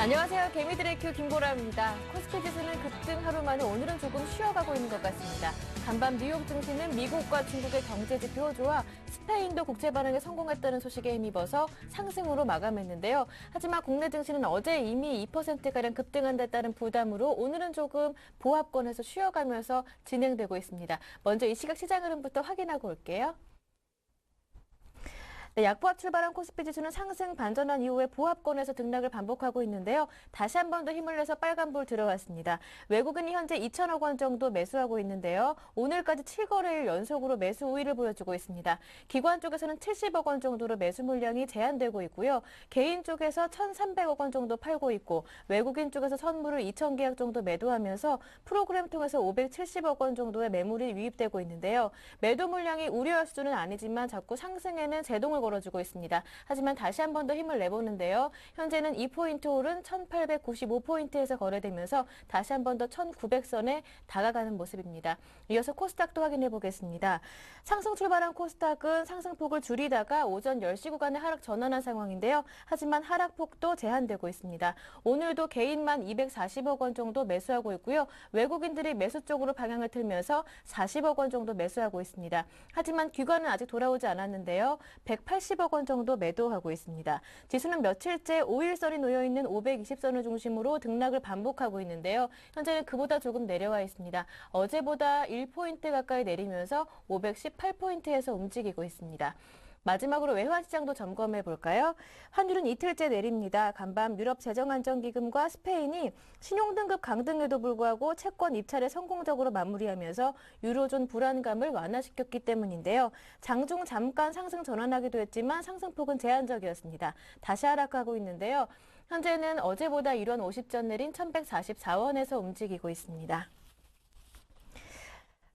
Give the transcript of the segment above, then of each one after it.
안녕하세요. 개미들의 큐 김보라입니다. 코스피 지수는 급등 하루 만에 오늘은 조금 쉬어가고 있는 것 같습니다. 간밤 뉴욕 증시는 미국과 중국의 경제 지표 호조와 스페인도 국채 발행에 성공했다는 소식에 힘입어서 상승으로 마감했는데요. 하지만 국내 증시는 어제 이미 2%가량 급등한 데 따른 부담으로 오늘은 조금 보합권에서 쉬어가면서 진행되고 있습니다. 먼저 이 시각 시장 흐름부터 확인하고 올게요. 네, 약보합 출발한 코스피 지수는 상승 반전한 이후에 보합권에서 등락을 반복하고 있는데요. 다시 한 번 더 힘을 내서 빨간불 들어왔습니다. 외국인이 현재 2천억 원 정도 매수하고 있는데요. 오늘까지 7거래일 연속으로 매수 우위를 보여주고 있습니다. 기관 쪽에서는 70억 원 정도로 매수 물량이 제한되고 있고요. 개인 쪽에서 1,300억 원 정도 팔고 있고 외국인 쪽에서 선물을 2,000계약 정도 매도하면서 프로그램 통해서 570억 원 정도의 매물이 유입되고 있는데요. 매도 물량이 우려할 수준은 아니지만 자꾸 상승에는 제동을 걸어주고 있습니다. 하지만 다시 한 번 더 힘을 내보는데요. 현재는 2포인트 오른 1,895포인트에서 거래되면서 다시 한 번 더 1,900선에 다가가는 모습입니다. 이어서 코스닥도 확인해 보겠습니다. 상승 출발한 코스닥은 상승폭을 줄이다가 오전 10시 구간에 하락 전환한 상황인데요. 하지만 하락폭도 제한되고 있습니다. 오늘도 개인만 240억 원 정도 매수하고 있고요. 외국인들이 매수 쪽으로 방향을 틀면서 40억 원 정도 매수하고 있습니다. 하지만 기관은 아직 돌아오지 않았는데요. 180억 원 정도 매도하고 있습니다. 지수는 며칠째 5일선이 놓여있는 520선을 중심으로 등락을 반복하고 있는데요. 현재는 그보다 조금 내려와 있습니다. 어제보다 1포인트 가까이 내리면서 518포인트에서 움직이고 있습니다. 마지막으로 외환시장도 점검해 볼까요? 환율은 이틀째 내립니다. 간밤 유럽 재정안정기금과 스페인이 신용등급 강등에도 불구하고 채권 입찰에 성공적으로 마무리하면서 유로존 불안감을 완화시켰기 때문인데요. 장중 잠깐 상승 전환하기도 했지만 상승폭은 제한적이었습니다. 다시 하락하고 있는데요. 현재는 어제보다 1원 50전 내린 1,144원에서 움직이고 있습니다.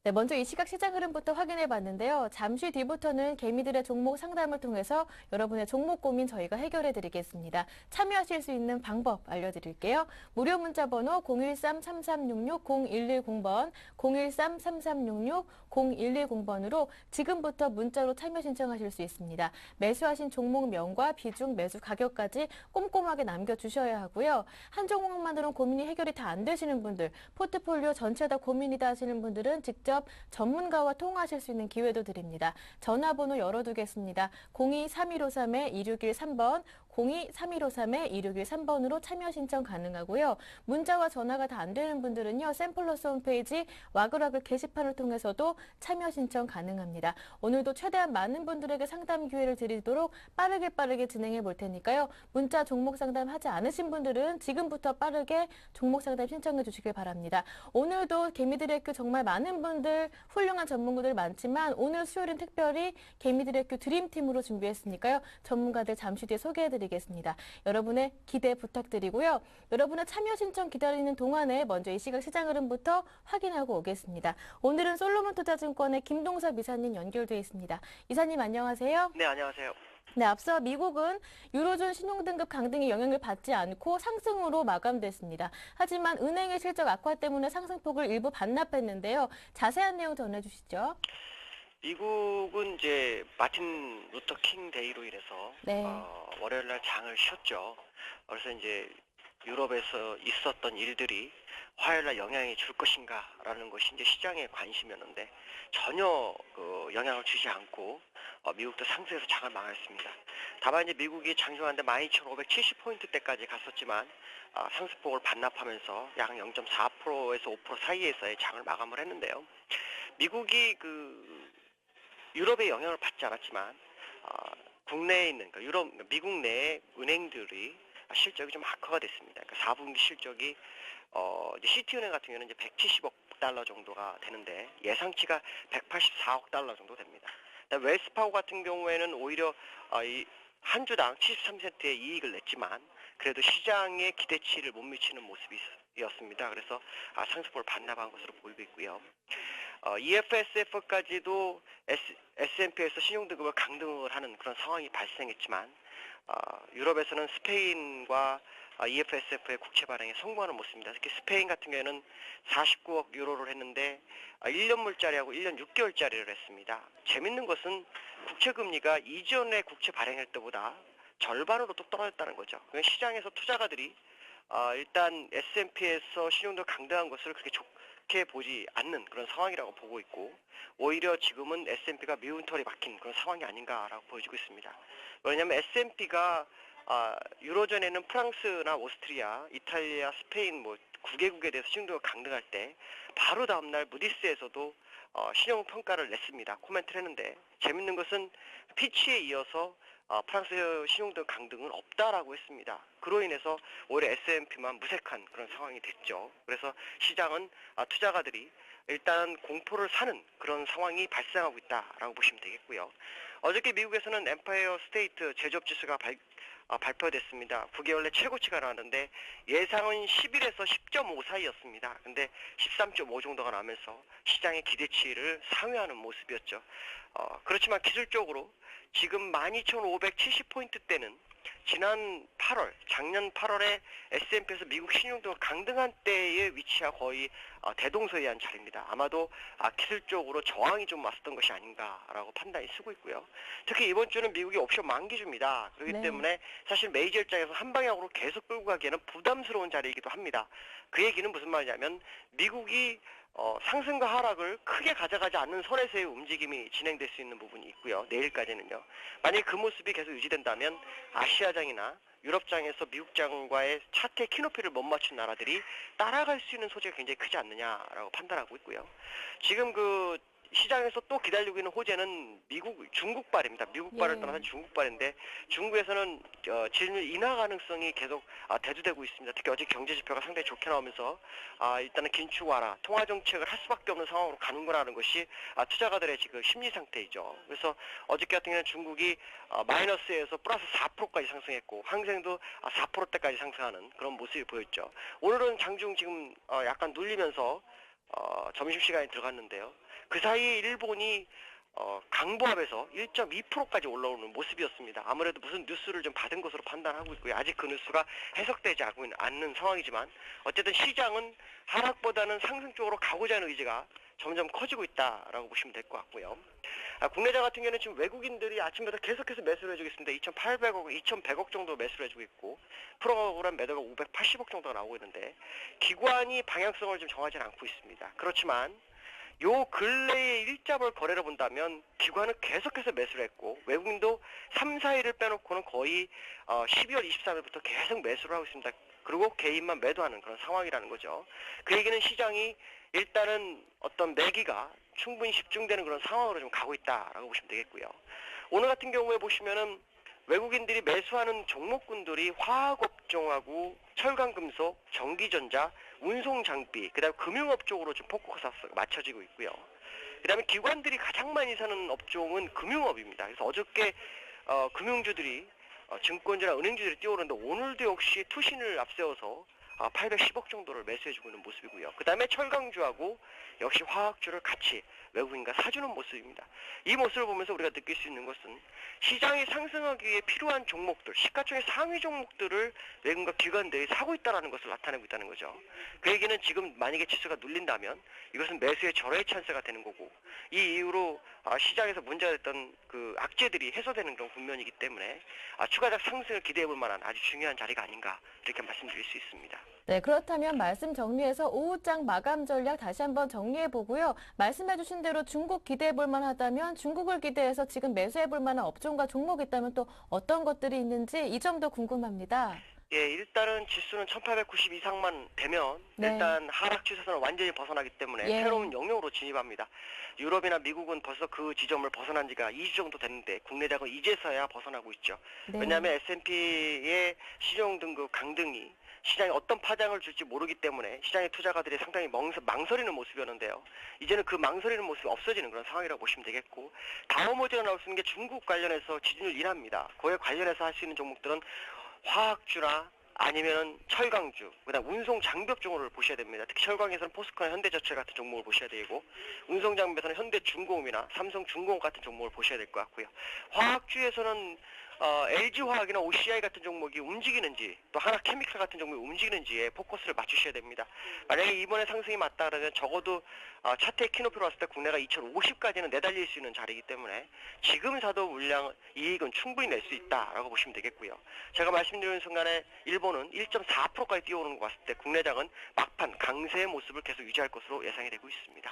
네, 먼저 이 시각 시장 흐름부터 확인해 봤는데요. 잠시 뒤부터는 개미들의 종목 상담을 통해서 여러분의 종목 고민 저희가 해결해 드리겠습니다. 참여하실 수 있는 방법 알려드릴게요. 무료 문자 번호 013-3366-0110번, 013-3366-0110번으로 지금부터 문자로 참여 신청하실 수 있습니다. 매수하신 종목명과 비중, 매수 가격까지 꼼꼼하게 남겨주셔야 하고요. 한 종목만으로는 고민이 해결이 다 안 되시는 분들, 포트폴리오 전체 다 고민이다 하시는 분들은 직접 전문가와 통화하실 수 있는 기회도 드립니다. 전화번호 열어두겠습니다. 02-3153-2613번, 02-3153-2613번으로 참여 신청 가능하고요. 문자와 전화가 다 안 되는 분들은요. 샘플러스 홈페이지 와글와글 게시판을 통해서도 참여 신청 가능합니다. 오늘도 최대한 많은 분들에게 상담 기회를 드리도록 빠르게 진행해 볼 테니까요. 문자 종목 상담 하지 않으신 분들은 지금부터 빠르게 종목 상담 신청해 주시길 바랍니다. 오늘도 개미들의 큐 정말 많은 분들, 훌륭한 전문가들 많지만 오늘 수요일은 특별히 개미들의 큐 드림팀으로 준비했으니까요. 전문가들 잠시 뒤에 소개해드리겠습니다. 여러분의 기대 부탁드리고요. 여러분의 참여 신청 기다리는 동안에 먼저 이 시각 시장 흐름부터 확인하고 오겠습니다. 오늘은 솔로몬 투자증권의 김동섭 이사님 연결돼 있습니다. 이사님 안녕하세요. 네, 안녕하세요. 네, 앞서 미국은 유로존 신용등급 강등의 영향을 받지 않고 상승으로 마감됐습니다. 하지만 은행의 실적 악화 때문에 상승폭을 일부 반납했는데요. 자세한 내용 전해주시죠. 미국은 이제 마틴 루터 킹 데이로 인해서 네. 월요일 날 장을 쉬었죠. 그래서 이제 유럽에서 있었던 일들이 화요일 날 영향이 줄 것인가라는 것이 이제 시장의 관심이었는데 전혀 영향을 주지 않고 미국도 상승해서 장을 마감했습니다. 다만 이제 미국이 장중한데 12,570포인트대까지 갔었지만 상승폭을 반납하면서 약 0.4%에서 5% 사이에서의 장을 마감을 했는데요. 미국이 유럽의 영향을 받지 않았지만 국내에 있는 미국 내의 은행들이 실적이 좀 악화가 됐습니다. 그러니까 4분기 실적이 이제 시티은행 같은 경우는 이제 170억 달러 정도가 되는데 예상치가 184억 달러 정도 됩니다. 웰스파고 같은 경우에는 오히려 한 주당 73센트의 이익을 냈지만 그래도 시장의 기대치를 못 미치는 모습이었습니다. 그래서 상승폭을 반납한 것으로 보이고 있고요. EFSF까지도 S&P에서 신용등급을 강등을 하는 그런 상황이 발생했지만 유럽에서는 스페인과 EFSF의 국채 발행에 성공하는 모습입니다. 특히 스페인 같은 경우에는 49억 유로를 했는데 1년 물짜리하고 1년 6개월짜리를 했습니다. 재밌는 것은 국채 금리가 이전에 국채 발행할 때보다 절반으로 또 떨어졌다는 거죠. 시장에서 투자가들이 일단 S&P에서 신용도 강등한 것을 그렇게 좋게 보지 않는 그런 상황이라고 보고 있고, 오히려 지금은 S&P가 미운 털이 박힌 그런 상황이 아닌가라고 보여지고 있습니다. 왜냐하면 S&P가 유로존에는 프랑스나 오스트리아, 이탈리아, 스페인 뭐 9개국에 대해서 신용도가 강등할 때 바로 다음날 무디스에서도 신용평가를 냈습니다. 코멘트를 했는데, 재밌는 것은 피치에 이어서 프랑스 신용도 강등은 없다라고 했습니다. 그로 인해서 오히려 S&P만 무색한 그런 상황이 됐죠. 그래서 시장은 투자가들이 일단 공포를 사는 그런 상황이 발생하고 있다라고 보시면 되겠고요. 어저께 미국에서는 엠파이어 스테이트 제조업 지수가 발표됐습니다. 9개월 내 최고치가 나왔는데 예상은 11에서 10.5 사이였습니다. 근데 13.5 정도가 나면서 시장의 기대치를 상회하는 모습이었죠. 그렇지만 기술적으로 지금 12,570포인트대는 지난 8월, 작년 8월에 S&P에서 미국 신용도가 강등한 때의 위치와 거의 대동소이한 자리입니다. 아마도 기술적으로 저항이 좀 왔었던 것이 아닌가라고 판단이 쓰고 있고요. 특히 이번 주는 미국이 옵션 만기주입니다. 그렇기 네. 때문에 사실 메이저 입장에서 한 방향으로 계속 끌고 가기에는 부담스러운 자리이기도 합니다. 그 얘기는 무슨 말이냐면 미국이 상승과 하락을 크게 가져가지 않는 선에서의 움직임이 진행될 수 있는 부분이 있고요. 내일까지는요. 만약에 그 모습이 계속 유지된다면 아시아장이나 유럽장에서 미국장과의 차트의 키높이를 못 맞춘 나라들이 따라갈 수 있는 소지가 굉장히 크지 않느냐라고 판단하고 있고요. 지금 그 시장에서 또 기다리고 있는 호재는 중국발입니다. 미국발을 예. 떠나서 중국발인데, 중국에서는 지지율 인하 가능성이 계속 대두되고 있습니다. 특히 어제 경제 지표가 상당히 좋게 나오면서 일단은 긴축 완화, 통화 정책을 할 수밖에 없는 상황으로 가는구나라는 것이 투자가들의 지금 심리 상태이죠. 그래서 어저께 같은 경우는 중국이 마이너스에서 플러스 4%까지 상승했고, 항생도 4%대까지 상승하는 그런 모습이 보였죠. 오늘은 장중 지금 약간 눌리면서 점심시간에 들어갔는데요. 그 사이 일본이 강보합에서 1.2%까지 올라오는 모습이었습니다. 아무래도 무슨 뉴스를 좀 받은 것으로 판단하고 있고요. 아직 그 뉴스가 해석되지 않는 상황이지만 어쨌든 시장은 하락보다는 상승 쪽으로 가고자 하는 의지가 점점 커지고 있다라고 보시면 될 것 같고요. 국내자 같은 경우는 지금 외국인들이 아침부터 계속해서 매수를 해주고 있습니다. 2,800억, 2,100억 정도 매수를 해주고 있고, 프로그램 매도가 580억 정도가 나오고 있는데, 기관이 방향성을 좀 정하지는 않고 있습니다. 그렇지만 요 근래의 일자벌 거래를 본다면 기관은 계속해서 매수를 했고, 외국인도 3, 4일을 빼놓고는 거의 12월 23일부터 계속 매수를 하고 있습니다. 그리고 개인만 매도하는 그런 상황이라는 거죠. 그 얘기는 시장이 일단은 어떤 매기가 충분히 집중되는 그런 상황으로 좀 가고 있다라고 보시면 되겠고요. 오늘 같은 경우에 보시면은 외국인들이 매수하는 종목군들이 화학업종하고 철강금속, 전기전자, 운송장비, 그 다음에 금융업 쪽으로 좀 포커스가 맞춰지고 있고요. 그 다음에 기관들이 가장 많이 사는 업종은 금융업입니다. 그래서 어저께 금융주들이 증권주나 은행주들이 뛰어오르는데, 오늘도 역시 투신을 앞세워서 810억 정도를 매수해주고 있는 모습이고요. 그 다음에 철강주하고 역시 화학주를 같이 외국인과 사주는 모습입니다. 이 모습을 보면서 우리가 느낄 수 있는 것은 시장이 상승하기 위해 필요한 종목들, 시가총액 상위 종목들을 외국인과 기관들이 사고 있다는 것을 나타내고 있다는 거죠. 그 얘기는 지금 만약에 지수가 눌린다면 이것은 매수의 절호의 찬스가 되는 거고, 이 이후로 시장에서 문제가 됐던 그 악재들이 해소되는 그런 국면이기 때문에 추가적 상승을 기대해 볼 만한 아주 중요한 자리가 아닌가, 이렇게 말씀드릴 수 있습니다. 네, 그렇다면 말씀 정리해서 오후장 마감 전략 다시 한번 정리해 보고요. 말씀해 주신 대로 중국 기대해 볼 만하다면 중국을 기대해서 지금 매수해 볼 만한 업종과 종목이 있다면 또 어떤 것들이 있는지 이 점도 궁금합니다. 예, 일단은 지수는 1890 이상만 되면 네. 일단 하락 추세선을 완전히 벗어나기 때문에 예. 새로운 영역으로 진입합니다. 유럽이나 미국은 벌써 그 지점을 벗어난 지가 2주 정도 됐는데, 국내장은 이제서야 벗어나고 있죠. 네. 왜냐하면 S&P의 시정 등급 강등이 시장에 어떤 파장을 줄지 모르기 때문에 시장의 투자가들이 상당히 망설이는 모습이었는데요. 이제는 그 망설이는 모습이 없어지는 그런 상황이라고 보시면 되겠고, 다음 호재가 나올 수 있는 게 중국 관련해서 지지율 인하입니다. 그에 관련해서 할 수 있는 종목들은 화학주나 아니면 철강주, 그다음 운송 장비업 종목을 보셔야 됩니다. 특히 철강에서는 포스코나 현대제철 같은 종목을 보셔야 되고, 운송 장비에서는 현대중공업이나 삼성중공업 같은 종목을 보셔야 될 것 같고요. 화학주에서는 LG화학이나 OCI 같은 종목이 움직이는지 또 하나케미칼 같은 종목이 움직이는지에 포커스를 맞추셔야 됩니다. 만약에 이번에 상승이 맞다 그러면 적어도 차트의 키높이로 봤을 때 국내가 2050까지는 내달릴 수 있는 자리이기 때문에 지금 사도 물량 이익은 충분히 낼 수 있다라고 보시면 되겠고요. 제가 말씀드리는 순간에 일본은 1.4%까지 뛰어오는 거 봤을 때 국내장은 막판 강세의 모습을 계속 유지할 것으로 예상이 되고 있습니다.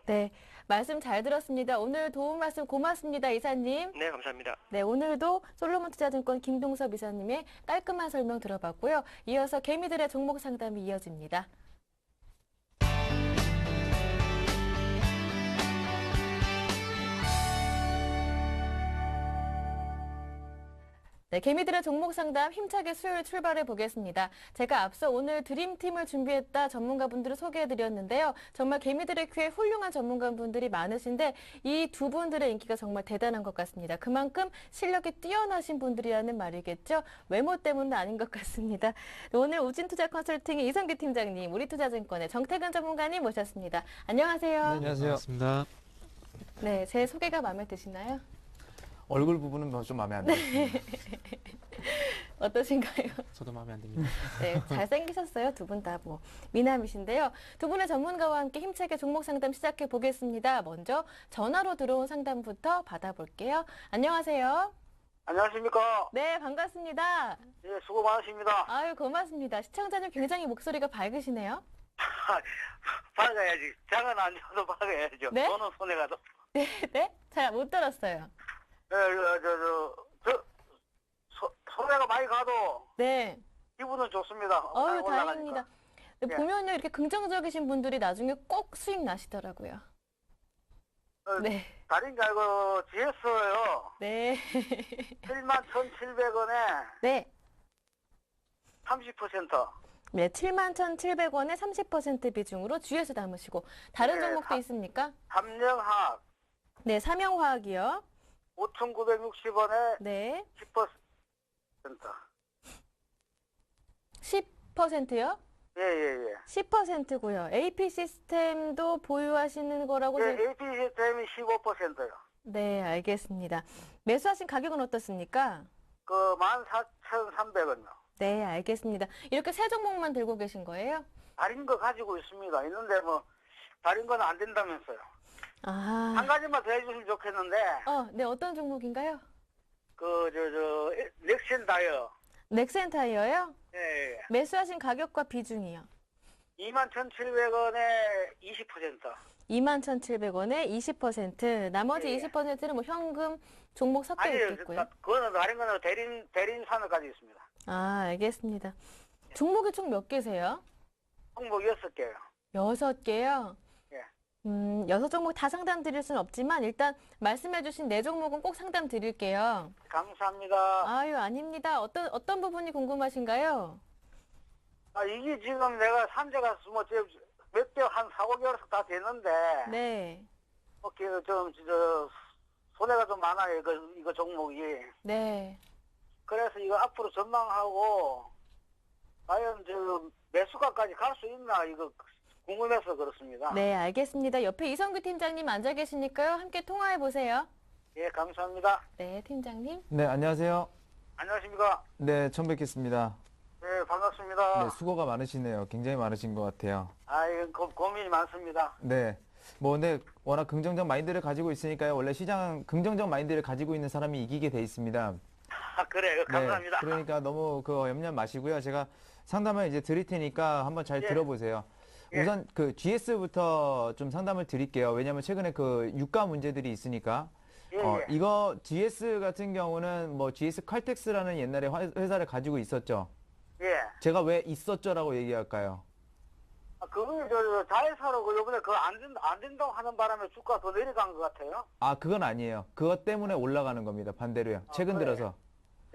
네, 말씀 잘 들었습니다. 오늘 도움 말씀 고맙습니다, 이사님. 네, 감사합니다. 네, 오늘도 솔로몬 투자증권 김동섭 이사님의 깔끔한 설명 들어봤고요. 이어서 개미들의 종목 상담이 이어집니다. 네, 개미들의 종목 상담 힘차게 수요일 출발해 보겠습니다. 제가 앞서 오늘 드림팀을 준비했다 전문가분들을 소개해드렸는데요. 정말 개미들의 큐에 훌륭한 전문가분들이 많으신데 이 두 분들의 인기가 정말 대단한 것 같습니다. 그만큼 실력이 뛰어나신 분들이라는 말이겠죠. 외모 때문은 아닌 것 같습니다. 오늘 우진투자 컨설팅의 이성규 팀장님, 우리투자증권의 정태근 전문가님 모셨습니다. 안녕하세요. 네, 안녕하세요. 반갑습니다. 네, 제 소개가 마음에 드시나요? 얼굴 부분은 좀 마음에 안 들어요. 어떠신가요? 저도 마음에 안 듭니다. 네, 잘생기셨어요. 두 분 다 뭐 미남이신데요. 두 분의 전문가와 함께 힘차게 종목 상담 시작해 보겠습니다. 먼저 전화로 들어온 상담부터 받아볼게요. 안녕하세요. 안녕하십니까. 네, 반갑습니다. 예, 수고 많으십니다. 아유, 고맙습니다. 시청자님 굉장히 목소리가 밝으시네요. 박아야지. 장은 안 줘도 박아야죠. 네? 돈은 손에 가도. 네, 네? 잘 못 들었어요. 손해가 많이 가도 네. 기분은 좋습니다. 어유 올라가니까. 다행입니다. 네, 예. 보면요, 이렇게 긍정적이신 분들이 나중에 꼭 수익 나시더라고요. 네. 다른 게 아니고 GS요. 네. 71,700원에 네. 30%. 네, 71,700원에 30% 비중으로 GS 담으시고 다른 네, 종목도 있습니까? 삼령학 네, 삼영화학이요. 5,960원에 네, 10%. 10%요? 예, 예, 예. 10%고요. AP 시스템도 보유하시는 거라고 예, AP 시스템이 15%요. 네, 알겠습니다. 매수하신 가격은 어떻습니까? 그 14,300원요. 네, 알겠습니다. 이렇게 세 종목만 들고 계신 거예요? 다른 거 가지고 있습니다. 있는데 뭐 다른 건 안 된다면서요. 한 아, 가지만 더 해주시면 좋겠는데 네, 어떤 종목인가요? 넥센 다이어 넥센 타이어요? 예, 매수하신 가격과 비중이요. 21,700원에 20%. 21,700원에 20%, 나머지 예. 20%는 뭐 현금 종목 섞여 아니요, 있겠고요. 그거는 다른 거는 대림산업까지 있습니다. 아, 알겠습니다. 종목이 총 몇 개세요? 항목 6개요. 6개요? 예. 6종목 다 상담 드릴 수는 없지만 일단 말씀해주신 4종목은 꼭 상담 드릴게요. 감사합니다. 아유, 아닙니다. 어떤 부분이 궁금하신가요? 이게 지금 내가 산재가 몇 개월, 한 4, 5개월 다 됐는데, 네. 손해가 좀 많아요, 이거 종목이. 네. 그래서 이거 앞으로 전망하고, 과연 매수가까지 갈 수 있나, 이거 궁금해서 그렇습니다. 네, 알겠습니다. 옆에 이성규 팀장님 앉아 계시니까요. 함께 통화해 보세요. 예, 감사합니다. 네, 팀장님. 네, 안녕하세요. 안녕하십니까. 네, 처음 뵙겠습니다. 네, 반갑습니다. 네, 수고가 많으시네요. 굉장히 많으신 것 같아요. 이거 고민이 많습니다. 네. 근데 워낙 긍정적 마인드를 가지고 있으니까요. 원래 시장 긍정적 마인드를 가지고 있는 사람이 이기게 돼 있습니다. 그래요. 감사합니다. 네, 그러니까 너무 염려 마시고요. 제가 상담을 이제 드릴 테니까 한번 잘 예. 들어보세요. 예. 우선 GS부터 좀 상담을 드릴게요. 왜냐하면 최근에 유가 문제들이 있으니까. 예, 예. 이거 GS 같은 경우는 뭐 GS 칼텍스라는 옛날에 회사를 가지고 있었죠. 예. 제가 왜 있었죠라고 얘기할까요? 그거 자회사로 요번에 그거 안 된다고 하는 바람에 주가 더 내려간 것 같아요. 그건 아니에요. 그것 때문에 올라가는 겁니다. 반대로요. 최근 그래요? 들어서.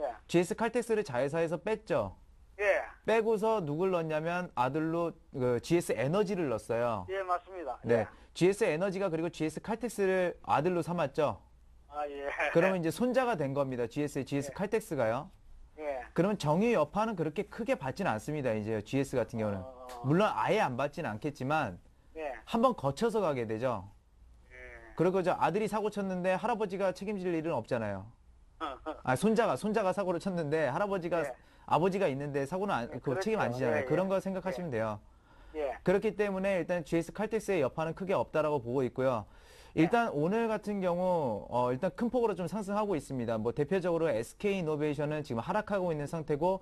예. GS 칼텍스를 자회사에서 뺐죠. 예. 빼고서 누굴 넣었냐면 아들로 GS 에너지를 넣었어요. 예, 맞습니다. 네. 예. GS 에너지가 그리고 GS 칼텍스를 아들로 삼았죠. 예. 그러면 이제 손자가 된 겁니다. GS 예. 칼텍스가요. 예. 그러면 정유 여파는 그렇게 크게 받지는 않습니다. 이제 GS 같은 경우는. 물론 아예 안 받지는 않겠지만 예. 한번 거쳐서 가게 되죠. 예. 그리고 아들이 사고 쳤는데 할아버지가 책임질 일은 없잖아요. 아, 손자가 사고를 쳤는데 할아버지가 예. 아버지가 있는데 사고는 그 그렇죠. 책임 안 지잖아요. 예, 그런 예. 거 생각하시면 돼요. 예. 그렇기 때문에 일단 GS 칼텍스의 여파는 크게 없다라고 보고 있고요. 일단 오늘 같은 경우 일단 큰 폭으로 좀 상승하고 있습니다. 뭐 대표적으로 SK이노베이션은 지금 하락하고 있는 상태고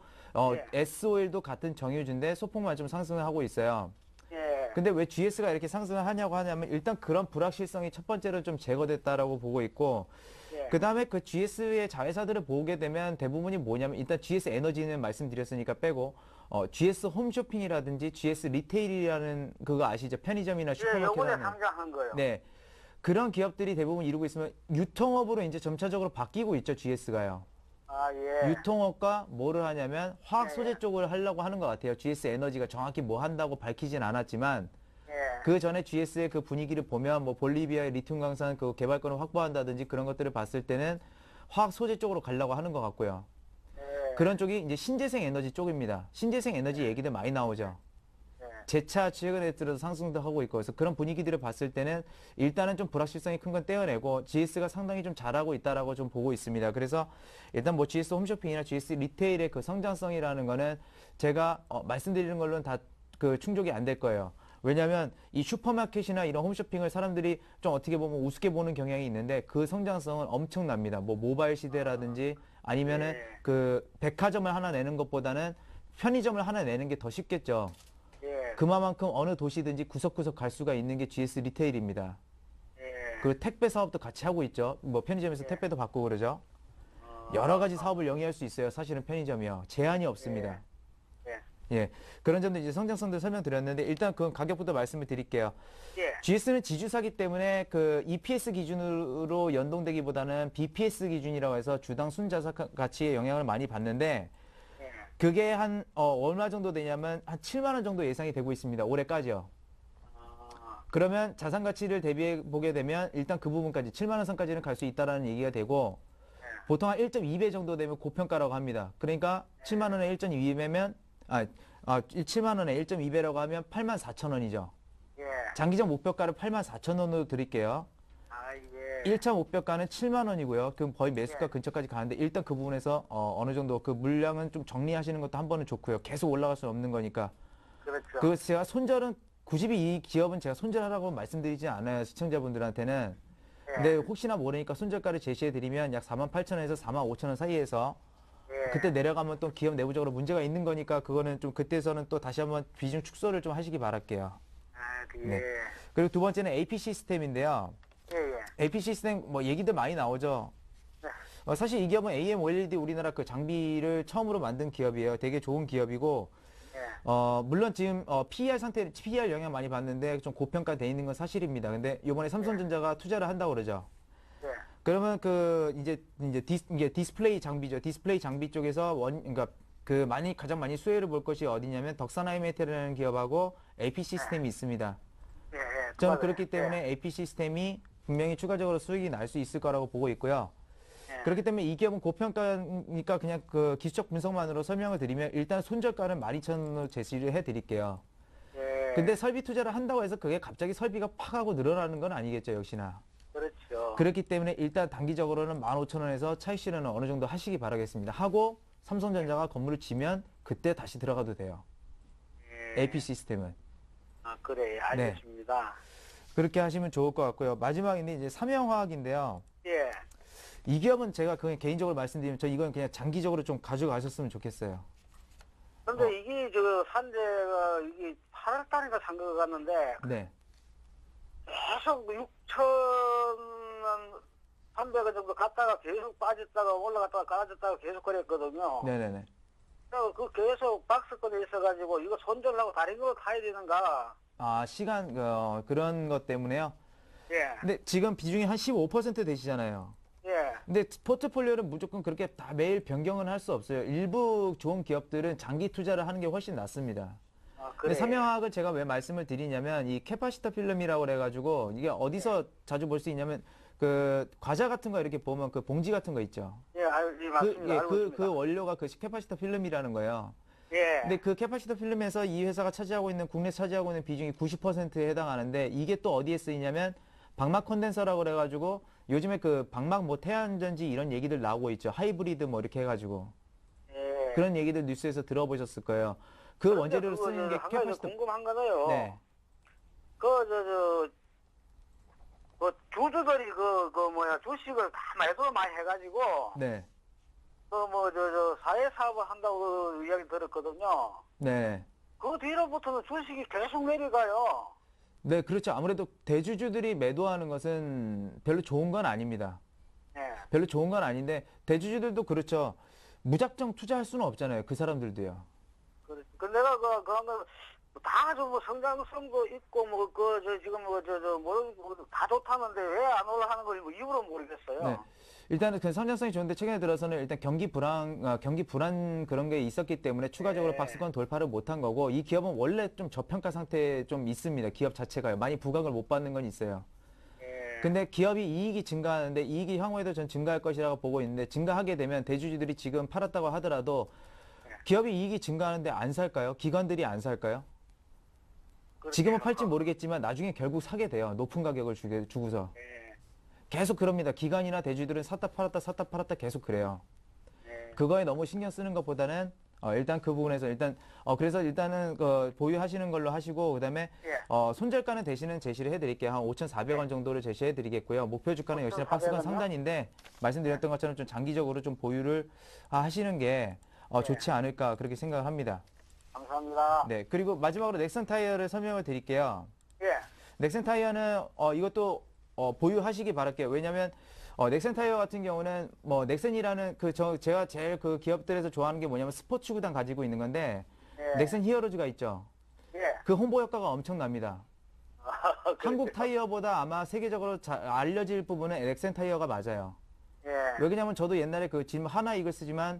예. SOL도 같은 정유주인데 소폭만 좀 상승을 하고 있어요. 예. 근데 왜 GS가 이렇게 상승을 하냐고 하냐면 일단 그런 불확실성이 첫 번째로 좀 제거됐다라고 보고 있고 예. 그다음에 그 GS의 자회사들을 보게 되면 대부분이 뭐냐면 일단 GS 에너지는 말씀드렸으니까 빼고 GS 홈쇼핑이라든지 GS 리테일이라는 그거 아시죠? 편의점이나 예, 요번에 슈퍼마켓 하는 상장한 거요. 네. 그런 기업들이 대부분 이루고 있으면 유통업으로 이제 점차적으로 바뀌고 있죠, GS가요. 아, 예. 유통업과 뭐를 하냐면 화학 소재 예. 쪽을 하려고 하는 것 같아요. GS 에너지가 정확히 뭐 한다고 밝히진 않았지만 예. 그 전에 GS의 그 분위기를 보면 뭐 볼리비아의 리튬 강산 그 개발권을 확보한다든지 그런 것들을 봤을 때는 화학 소재 쪽으로 가려고 하는 것 같고요. 예. 그런 쪽이 이제 신재생 에너지 쪽입니다. 신재생 에너지 얘기들 많이 나오죠. 예. 재차 최근에 들어서 상승도 하고 있고 그래서 그런 분위기들을 봤을 때는 일단은 좀 불확실성이 큰 건 떼어내고 GS가 상당히 좀 잘하고 있다라고 좀 보고 있습니다. 그래서 일단 뭐 GS 홈쇼핑이나 GS 리테일의 그 성장성이라는 거는 제가 말씀드리는 걸로는 다 그 충족이 안 될 거예요. 왜냐하면 이 슈퍼마켓이나 이런 홈쇼핑을 사람들이 좀 어떻게 보면 우습게 보는 경향이 있는데 그 성장성은 엄청납니다. 뭐 모바일 시대라든지 아니면은 예. 그 백화점을 하나 내는 것보다는 편의점을 하나 내는 게 더 쉽겠죠. 예. 그만큼 어느 도시든지 구석구석 갈 수가 있는 게 GS 리테일입니다. 예. 그 택배 사업도 같이 하고 있죠. 뭐 편의점에서 예. 택배도 받고 그러죠. 여러 가지 사업을 영위할 수 있어요. 사실은 편의점이요. 제한이 없습니다. 예. 예. 그런 점도 이제 성장성도 설명드렸는데 일단 그 가격부터 말씀을 드릴게요. 예. GS는 지주사기 때문에 그 EPS 기준으로 연동되기보다는 BPS 기준이라고 해서 주당 순자산 가치에 영향을 많이 받는데 예. 그게 한 얼마 정도 되냐면 한 7만 원 정도 예상이 되고 있습니다. 올해까지요. 아, 그러면 자산 가치를 대비해 보게 되면 일단 그 부분까지 7만 원 선까지는 갈 수 있다라는 얘기가 되고 보통 한 1.2배 정도 되면 고평가라고 합니다. 그러니까 7만 원에 1.2배면 7만 원에 1.2배라고 하면 8만 4천 원이죠. 예. 장기적 목표가를 8만 4천 원으로 드릴게요. 아, 예. 1차 목표가는 7만 원이고요. 그럼 거의 매수가 근처까지 가는데 일단 그 부분에서 어느 정도 그 물량은 좀 정리하시는 것도 한 번은 좋고요. 계속 올라갈 수는 없는 거니까. 그렇죠. 그 제가 손절은 굳이 이 기업은 제가 손절하라고 말씀드리지 않아요. 시청자분들한테는. 예. 근데 혹시나 모르니까 손절가를 제시해 드리면 약 4만 8천 원에서 4만 5천 원 사이에서 예. 그때 내려가면 또 기업 내부적으로 문제가 있는 거니까 그거는 좀 그때서는 또 다시 한번 비중 축소를 좀 하시기 바랄게요. 아, 그, 네. 예. 그리고 두 번째는 AP 시스템인데요. 예, 예. AP 시스템 뭐 얘기들 많이 나오죠. 네. 사실 이 기업은 AM OLED 우리나라 그 장비를 처음으로 만든 기업이에요. 되게 좋은 기업이고 예. 물론 지금 PER 영향 많이 받는데 좀 고평가돼 있는 건 사실입니다. 근데 이번에 삼성전자가 투자를 한다고 그러죠. 예. 그러면 그 이게 디스플레이 장비죠. 디스플레이 장비 쪽에서 그러니까 그 가장 많이 수혜를 볼 것이 어디냐면 덕산하이메테라는 기업하고 AP 시스템이 있습니다. 예. 예. 저는 맞아요. 그렇기 때문에 AP 시스템이 분명히 추가적으로 수익이 날 수 있을 거라고 보고 있고요. 예. 그렇기 때문에 이 기업은 고평가니까 그냥 그 기술적 분석만으로 설명을 드리면 일단 손절가는 12,000원으로 제시를 해 드릴게요. 예. 근데 설비 투자를 한다고 해서 그게 갑자기 설비가 팍 하고 늘어나는 건 아니겠죠, 역시나. 그렇죠. 그렇기 때문에 일단 단기적으로는 15,000원에서 차익 실현은 어느 정도 하시기 바라겠습니다. 하고 삼성전자가 건물을 지면 그때 다시 들어가도 돼요. 예. AP 시스템은. 아, 그래. 알겠습니다. 그렇게 하시면 좋을 것 같고요. 마지막인데 이제 삼형화학인데요. 예. 이 기업은 제가 그냥 개인적으로 말씀드리면 저 이건 그냥 장기적으로 좀 가져가셨으면 좋겠어요. 근데 이게 산재가 이게 8월 달인가 산 거 같는데 네. 계속 6,300원 정도 갔다가 계속 빠졌다가 올라갔다가 가라졌다가 계속 그랬거든요. 네네네. 그래서 그 계속 박스권에 있어가지고 이거 손절하고 다른 거 타야 되는가? 아, 시간, 그런 것 때문에요. 예. 근데 지금 비중이 한 15% 되시잖아요. 예. 근데 포트폴리오는 무조건 그렇게 다 매일 변경은 할 수 없어요. 일부 좋은 기업들은 장기 투자를 하는 게 훨씬 낫습니다. 아, 근데 그래. 삼형화학을 제가 왜 말씀을 드리냐면 이 캐파시터 필름이라고 그래가지고 이게 어디서 자주 볼 수 있냐면 그 과자 같은 거 이렇게 보면 그 봉지 같은 거 있죠. 예, 맞습니다. 알고 있습니다. 그 원료가 그 캐파시터 필름이라는 거예요. 예. 근데 그 캐파시터 필름에서 이 회사가 국내 차지하고 있는 비중이 90%에 해당하는데 이게 또 어디에 쓰이냐면 방막 컨덴서라고 그래가지고 요즘에 그 방막 뭐 태양전지 이런 얘기들 나오고 있죠. 하이브리드 뭐 이렇게 해가지고 예. 그런 얘기들 뉴스에서 들어보셨을 거예요. 그 그런데 원재료로 그거 쓰는 게 한 가지 캐파시티. 궁금한 거는요. 네. 그 주주들이 주식을 다 매도 많이 해가지고 네. 사회 사업을 한다고 그 이야기 들었거든요. 네. 그 뒤로부터는 주식이 계속 내려가요. 네, 그렇죠. 아무래도 대주주들이 매도하는 것은 별로 좋은 건 아닙니다. 예. 별로 좋은 건 아닌데 대주주들도 그렇죠. 무작정 투자할 수는 없잖아요. 그 사람들도요. 그렇지. 그 내가 그런 거다좀 성장성도 있고 다 좋다는데 왜 안 올라가는 건지 이유를 모르겠어요. 네. 일단은 그 성장성이 좋은데 최근에 들어서는 일단 경기 불안 그런 게 있었기 때문에 추가적으로 네. 박스권 돌파를 못한 거고 이 기업은 원래 좀 저평가 상태에 좀 있습니다. 기업 자체가요. 많이 부각을 못 받는 건 있어요. 예. 근데 기업이 이익이 증가하는데 이익이 향후에도 전 증가할 것이라고 보고 있는데 증가하게 되면 대주주들이 지금 팔았다고 하더라도 기업이 이익이 증가하는데 안 살까요? 기관들이 안 살까요? 그렇죠. 지금은 팔지 모르겠지만 나중에 결국 사게 돼요. 높은 가격을 주고서. 예. 계속 그럽니다. 기관이나 대주들은 샀다 팔았다 계속 그래요. 예. 그거에 너무 신경 쓰는 것보다는 일단 그 부분에서 그래서 일단은 보유하시는 걸로 하시고 그다음에 예. 손절가는 대신은 제시를 해드릴게요. 한 5,400원 정도를 제시해드리겠고요. 목표 주가는 역시나 박스권 5,400원 이요? 상단인데 말씀드렸던 것처럼 좀 장기적으로 좀 보유를 하시는 게 좋지 않을까 그렇게 생각을 합니다. 감사합니다. 네, 그리고 마지막으로 넥슨 타이어를 설명을 드릴게요. 예. 넥슨 타이어는 이것도 보유하시기 바랄게요. 왜냐면 넥슨 타이어 같은 경우는 뭐 넥슨이라는 제가 제일 그 기업들에서 좋아하는 게 뭐냐면 스포츠 구단 가지고 있는 건데 예. 넥슨 히어로즈가 있죠. 예. 그 홍보 효과가 엄청납니다. 한국 그렇죠. 타이어보다 아마 세계적으로 알려질 부분은 넥슨 타이어가 맞아요. 예. 왜냐면 저도 옛날에 그 지금 하나 이글스지만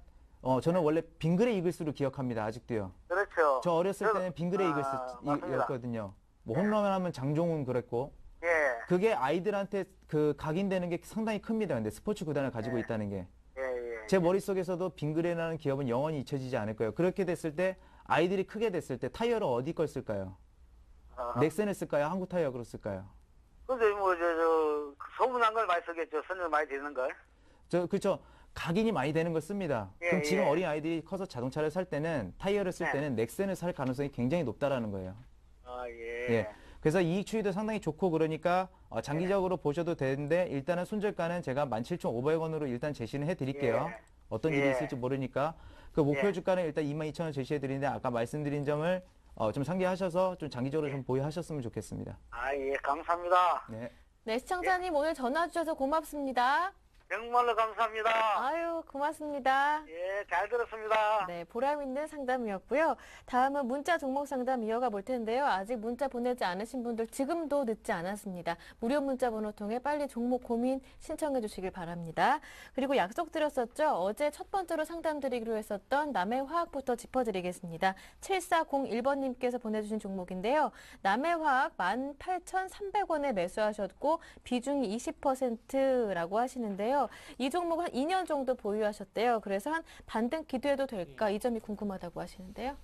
저는 원래 빙그레 이글스로 기억합니다. 아직도요. 그렇죠. 저 어렸을 때는 빙그레 맞습니다. 이글스였거든요. 뭐 홈런 하면 장종훈 그랬고 예. 그게 아이들한테 그 각인되는 게 상당히 큽니다. 근데 스포츠 구단을 가지고 네. 있다는 게. 예. 제 머릿속에서도 빙그레라는 기업은 영원히 잊혀지지 않을 거예요. 그렇게 됐을 때 아이들이 크게 됐을 때 타이어를 어디 걸 쓸까요? 넥센을 쓸까요? 한국 타이어로 쓸까요? 근데 소문난 걸 많이 쓰겠죠. 선물 많이 되는 걸. 그렇죠. 각인이 많이 되는 걸 씁니다. 예, 그럼 지금 예. 어린 아이들이 커서 자동차를 살 때는 타이어를 쓸 네. 때는 넥센을 살 가능성이 굉장히 높다라는 거예요. 예. 예. 그래서 이익 추이도 상당히 좋고 그러니까 장기적으로 보셔도 되는데 일단은 손절가는 제가 17,500원으로 일단 제시는 해드릴게요. 예. 어떤 일이 예. 있을지 모르니까 그 목표 예. 주가는 일단 22,000원 제시해드리는데 아까 말씀드린 점을 좀 상기하셔서 좀 장기적으로 좀 보유하셨으면 좋겠습니다. 예. 감사합니다. 네. 네, 시청자님 오늘 전화 주셔서 고맙습니다. 정말로 감사합니다. 아유, 고맙습니다. 예, 잘 들었습니다. 네, 보람 있는 상담이었고요. 다음은 문자 종목 상담 이어가 볼 텐데요. 아직 문자 보내지 않으신 분들 지금도 늦지 않았습니다. 무료 문자 번호 통해 빨리 종목 고민 신청해 주시길 바랍니다. 그리고 약속드렸었죠. 어제 첫 번째로 상담드리기로 했었던 남해화학부터 짚어드리겠습니다. 7401번님께서 보내주신 종목인데요. 남해화학 18,300원에 매수하셨고 비중이 20%라고 하시는데요. 이 종목은 한 2년 정도 보유하셨대요. 그래서 한 반등 기대해도 될까? 이 점이 궁금하다고 하시는데요.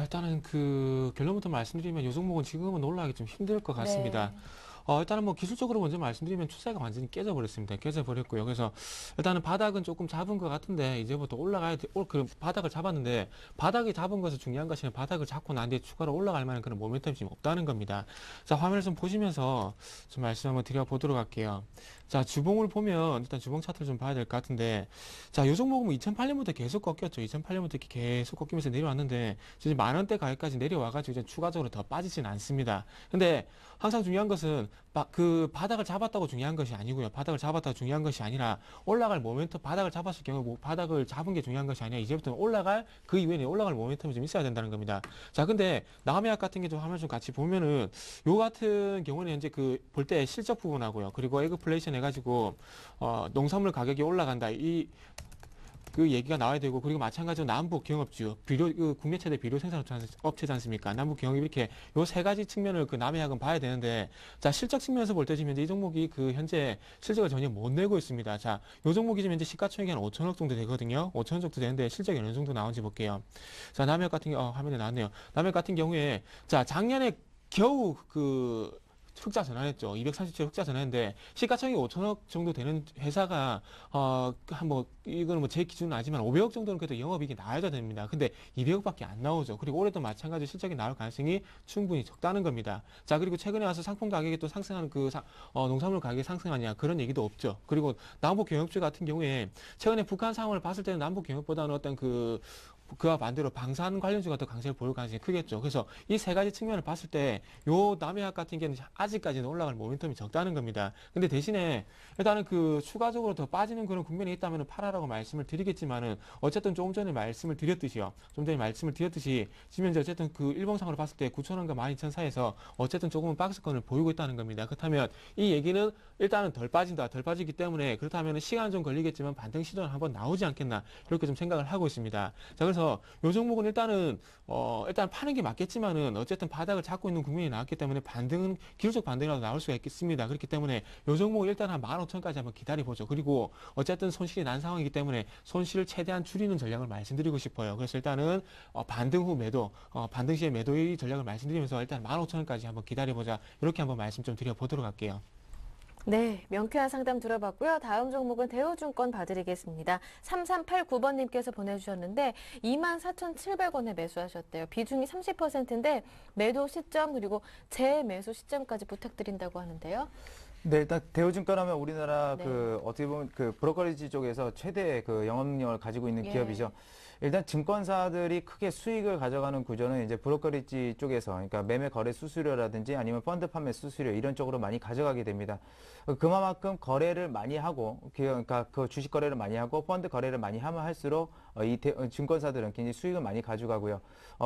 일단은 그 결론부터 말씀드리면 이 종목은 지금은 올라가기 좀 힘들 것 같습니다. 네. 일단은 뭐 기술적으로 먼저 말씀드리면 추세가 완전히 깨져버렸습니다. 깨져버렸고요. 그래서 일단은 바닥은 조금 잡은 것 같은데 이제부터 올라가야 돼. 그 바닥을 잡았는데 바닥이 잡은 것은 중요한 것이 바닥을 잡고 난 뒤에 추가로 올라갈 만한 그런 모멘텀이 지금 없다는 겁니다. 자, 화면을 좀 보시면서 좀 말씀 한번 드려보도록 할게요. 자, 주봉을 보면 일단 주봉 차트를 좀 봐야 될 것 같은데 자, 이 종목은 2008년부터 계속 꺾였죠. 2008년부터 이렇게 계속 꺾이면서 내려왔는데 지금 만원대 가격까지 내려와가지고 이제 추가적으로 더 빠지진 않습니다. 근데 항상 중요한 것은 그 바닥을 잡았다고 중요한 것이 아니고요. 바닥을 잡았다고 중요한 것이 아니라 올라갈 모멘텀, 바닥을 잡았을 경우 바닥을 잡은 게 중요한 것이 아니라 이제부터는 올라갈 그 이후에는 올라갈 모멘텀이 좀 있어야 된다는 겁니다. 자, 근데 남해약 같은 게 좀 화면 좀 같이 보면은 요 같은 경우는 현재 그 볼 때 실적 부분하고요. 그리고 에그플레이션 해가지고 농산물 가격이 올라간다. 그 얘기가 나와야 되고 그리고 마찬가지로 남북 경업주 국내 최대 비료 생산 업체지 않습니까? 남북 경업 이렇게 요 세 가지 측면을 그 남해약은 봐야 되는데 자, 실적 측면에서 볼 때 지금 현재 이 종목이 그 현재 실적을 전혀 못 내고 있습니다. 자, 요 종목이 지금 현재 시가총액이 한 5천억 정도 되거든요. 5천억 정도 되는데 실적이 어느 정도 나오는지 볼게요. 자, 남해약 같은 경우 화면에 나왔네요. 남해약 같은 경우에 자, 작년에 겨우 그 흑자 전환했죠. 237억 흑자 전환했는데 시가총액이 5천억 정도 되는 회사가 뭐 이거는 뭐 제 기준은 아니지만 500억 정도는 그래도 영업이익이 나와야 됩니다. 근데 200억밖에 안 나오죠. 그리고 올해도 마찬가지 실적이 나올 가능성이 충분히 적다는 겁니다. 자, 그리고 최근에 와서 상품 가격이 또 상승하는 농산물 가격이 상승하냐 그런 얘기도 없죠. 그리고 남북 경협주 같은 경우에 최근에 북한 상황을 봤을 때는 남북 경협보다는 어떤 그와 반대로 방산 관련주가 더 강세를 보일 가능성이 크겠죠. 그래서 이 세 가지 측면을 봤을 때 요 남해학 같은 경우는 아직까지는 올라갈 모멘텀이 적다는 겁니다. 근데 대신에 일단은 추가적으로 더 빠지는 그런 국면이 있다면 팔아라고 말씀을 드리겠지만은 어쨌든 조금 전에 말씀을 드렸듯이요. 좀 전에 말씀을 드렸듯이 지금 현재 어쨌든 일봉상으로 봤을 때 9,000원과 12,000원 사이에서 어쨌든 조금은 박스권을 보이고 있다는 겁니다. 그렇다면 이 얘기는 일단은 덜 빠지기 때문에 그렇다면 시간은 좀 걸리겠지만 반등 시도는 한번 나오지 않겠나 이렇게 좀 생각을 하고 있습니다. 자, 그래서 요 종목은 일단 파는 게 맞겠지만은 어쨌든 바닥을 잡고 있는 국면이 나왔기 때문에 기술적 반등이라도 나올 수가 있겠습니다. 그렇기 때문에 요 종목은 일단 한 15,000원까지 한번 기다려보죠. 그리고 어쨌든 손실이 난 상황이기 때문에 손실을 최대한 줄이는 전략을 말씀드리고 싶어요. 그래서 일단은 반등 후 매도, 반등 시에 매도의 전략을 말씀드리면서 일단 15,000원까지 한번 기다려보자. 이렇게 한번 말씀 좀 드려보도록 할게요. 네, 명쾌한 상담 들어봤고요. 다음 종목은 대우증권 봐드리겠습니다. 3389번님께서 보내주셨는데 24,700원에 매수하셨대요. 비중이 30%인데 매도 시점 그리고 재매수 시점까지 부탁드린다고 하는데요. 네, 일단 대우증권 하면 우리나라 네. 어떻게 보면 브로커리지 쪽에서 최대 영업 능력을 가지고 있는 예. 기업이죠. 일단 증권사들이 크게 수익을 가져가는 구조는 이제 브로커리지 쪽에서, 그러니까 매매 거래 수수료라든지 아니면 펀드 판매 수수료 이런 쪽으로 많이 가져가게 됩니다. 그만큼 거래를 많이 하고, 그러니까 주식 거래를 많이 하고 펀드 거래를 많이 하면 할수록 증권사들은 굉장히 수익을 많이 가져가고요.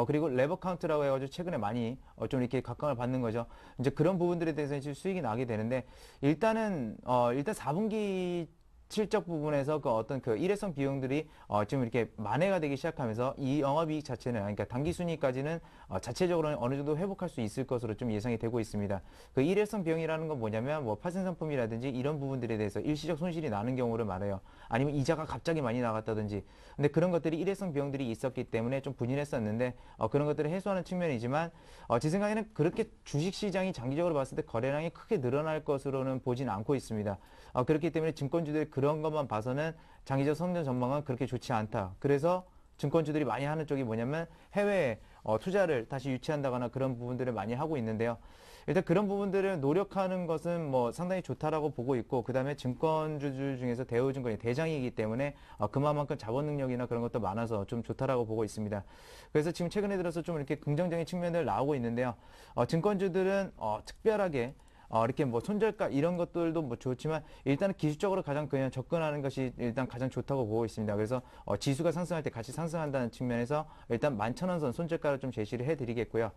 그리고 레버 카운트라고 해가지고 최근에 많이 좀 이렇게 각광을 받는 거죠. 이제 그런 부분들에 대해서 이제 수익이 나게 되는데 일단 4분기 실적 부분에서 어떤 일회성 비용들이 지금 이렇게 만회가 되기 시작하면서 이 영업이익 자체는, 그러니까 당기순이익까지는 자체적으로는 어느 정도 회복할 수 있을 것으로 좀 예상이 되고 있습니다. 그 일회성 비용이라는 건 뭐냐면 뭐 파생 상품이라든지 이런 부분들에 대해서 일시적 손실이 나는 경우를 말해요. 아니면 이자가 갑자기 많이 나갔다든지. 근데 그런 것들이 일회성 비용들이 있었기 때문에 좀 분인했었는데 그런 것들을 해소하는 측면이지만 제 생각에는 그렇게 주식시장이 장기적으로 봤을 때 거래량이 크게 늘어날 것으로는 보진 않고 있습니다. 그렇기 때문에 증권주들이 그런 것만 봐서는 장기적 성장 전망은 그렇게 좋지 않다. 그래서 증권주들이 많이 하는 쪽이 뭐냐면 해외에 투자를 다시 유치한다거나 그런 부분들을 많이 하고 있는데요. 일단 그런 부분들을 노력하는 것은 뭐 상당히 좋다라고 보고 있고, 그 다음에 증권주들 중에서 대우증권이 대장이기 때문에 그만큼 자본 능력이나 그런 것도 많아서 좀 좋다라고 보고 있습니다. 그래서 지금 최근에 들어서 좀 이렇게 긍정적인 측면들 나오고 있는데요. 증권주들은 특별하게 이렇게 뭐 손절가 이런 것들도 뭐 좋지만 일단은 기술적으로 가장 그냥 접근하는 것이 일단 가장 좋다고 보고 있습니다. 그래서 지수가 상승할 때 같이 상승한다는 측면에서 일단 11,000원 선 손절가를 좀 제시를 해드리겠고요.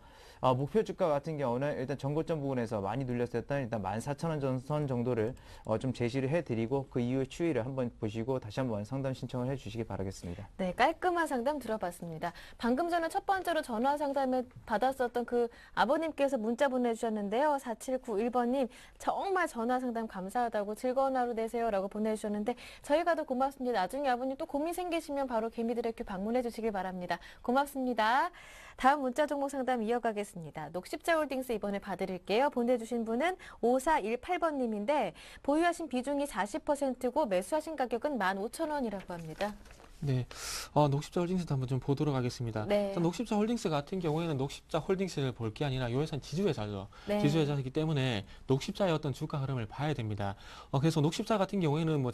목표 주가 같은 경우는 일단 전고점 부분에서 많이 눌렸었던 일단 14,000원 선 정도를 좀 제시를 해드리고 그 이후의 추이를 한번 보시고 다시 한번 상담 신청을 해주시기 바라겠습니다. 네, 깔끔한 상담 들어봤습니다. 방금 전에 첫 번째로 전화 상담을 받았었던 그 아버님께서 문자 보내주셨는데요. 4791번님 정말 전화 상담 감사하다고 즐거운 하루 되세요 라고 보내주셨는데 저희가 더 고맙습니다. 나중에 아버님 또 고민 생기시면 바로 개미드레큐 방문해 주시길 바랍니다. 고맙습니다. 다음 문자 종목 상담 이어가겠습니다. 녹십자홀딩스 이번에 봐드릴게요. 보내주신 분은 5418번님인데 보유하신 비중이 40%고 매수하신 가격은 15,000원이라고 합니다. 네, 녹십자 홀딩스도 한번 좀 보도록 하겠습니다. 네. 일단 녹십자 홀딩스 같은 경우에는 녹십자 홀딩스를 볼 게 아니라 이 회사는 지주회사죠. 네. 지주회사이기 때문에 녹십자의 어떤 주가 흐름을 봐야 됩니다. 그래서 녹십자 같은 경우에는 뭐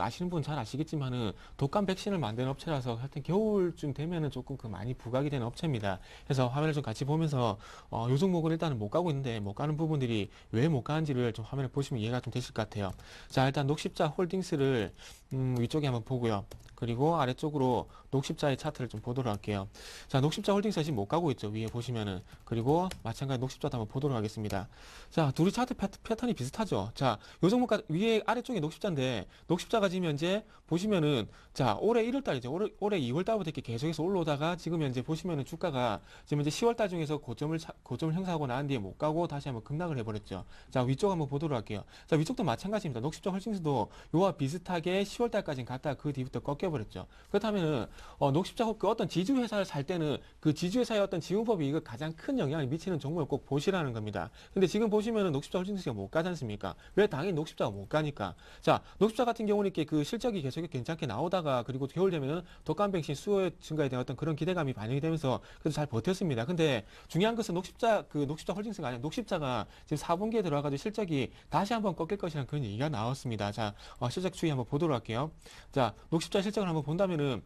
아시는 분 잘 아시겠지만은 독감 백신을 만드는 업체라서 하여튼 겨울쯤 되면은 조금 많이 부각이 되는 업체입니다. 그래서 화면을 좀 같이 보면서 요 종목은 일단은 못 가고 있는데 못 가는 부분들이 왜 못 가는지를 좀 화면을 보시면 이해가 좀 되실 것 같아요. 자, 일단 녹십자 홀딩스를 위쪽에 한번 보고요. 그리고 아래쪽으로 녹십자의 차트를 좀 보도록 할게요. 자, 녹십자 홀딩스가 지금 못 가고 있죠. 위에 보시면은. 그리고 마찬가지 녹십자도 한번 보도록 하겠습니다. 자, 둘이 차트 패턴이 비슷하죠. 자, 요 종목가 위에 아래쪽에 녹십자인데 녹십자가 지금 현재 보시면은 자, 올해 1월달이죠. 올해 2월달부터 이렇게 계속해서 올라오다가 지금 현재 보시면은 주가가 지금 이제 10월달 중에서 고점을 형성하고 난 뒤에 못 가고 다시 한번 급락을 해버렸죠. 자, 위쪽 한번 보도록 할게요. 자, 위쪽도 마찬가지입니다. 녹십자 홀딩스도 요와 비슷하게 10월달까지는 갔다가 그 뒤부터 꺾여버렸죠. 버렸죠. 그렇다면은 녹십자 그 어떤 지주 회사를 살 때는 그 지주 회사의 어떤 지분법이 이거 가장 큰 영향을 미치는 종목을 꼭 보시라는 겁니다. 근데 지금 보시면은 녹십자 홀딩스가 못 가지 않습니까? 왜? 당연히 녹십자가 못 가니까. 자, 녹십자 같은 경우는 이렇게 그 실적이 계속 괜찮게 나오다가 그리고 겨울 되면은 독감 백신 수요 증가에 대한 어떤 그런 기대감이 반영이 되면서 그래도 잘 버텼습니다. 근데 중요한 것은 녹십자 홀딩스가 아니라 녹십자가 지금 4분기에 들어와가지고 실적이 다시 한번 꺾일 것이라는 그런 얘기가 나왔습니다. 자, 실적 추이 한번 보도록 할게요. 자, 녹십자 실적을 한번 본다면은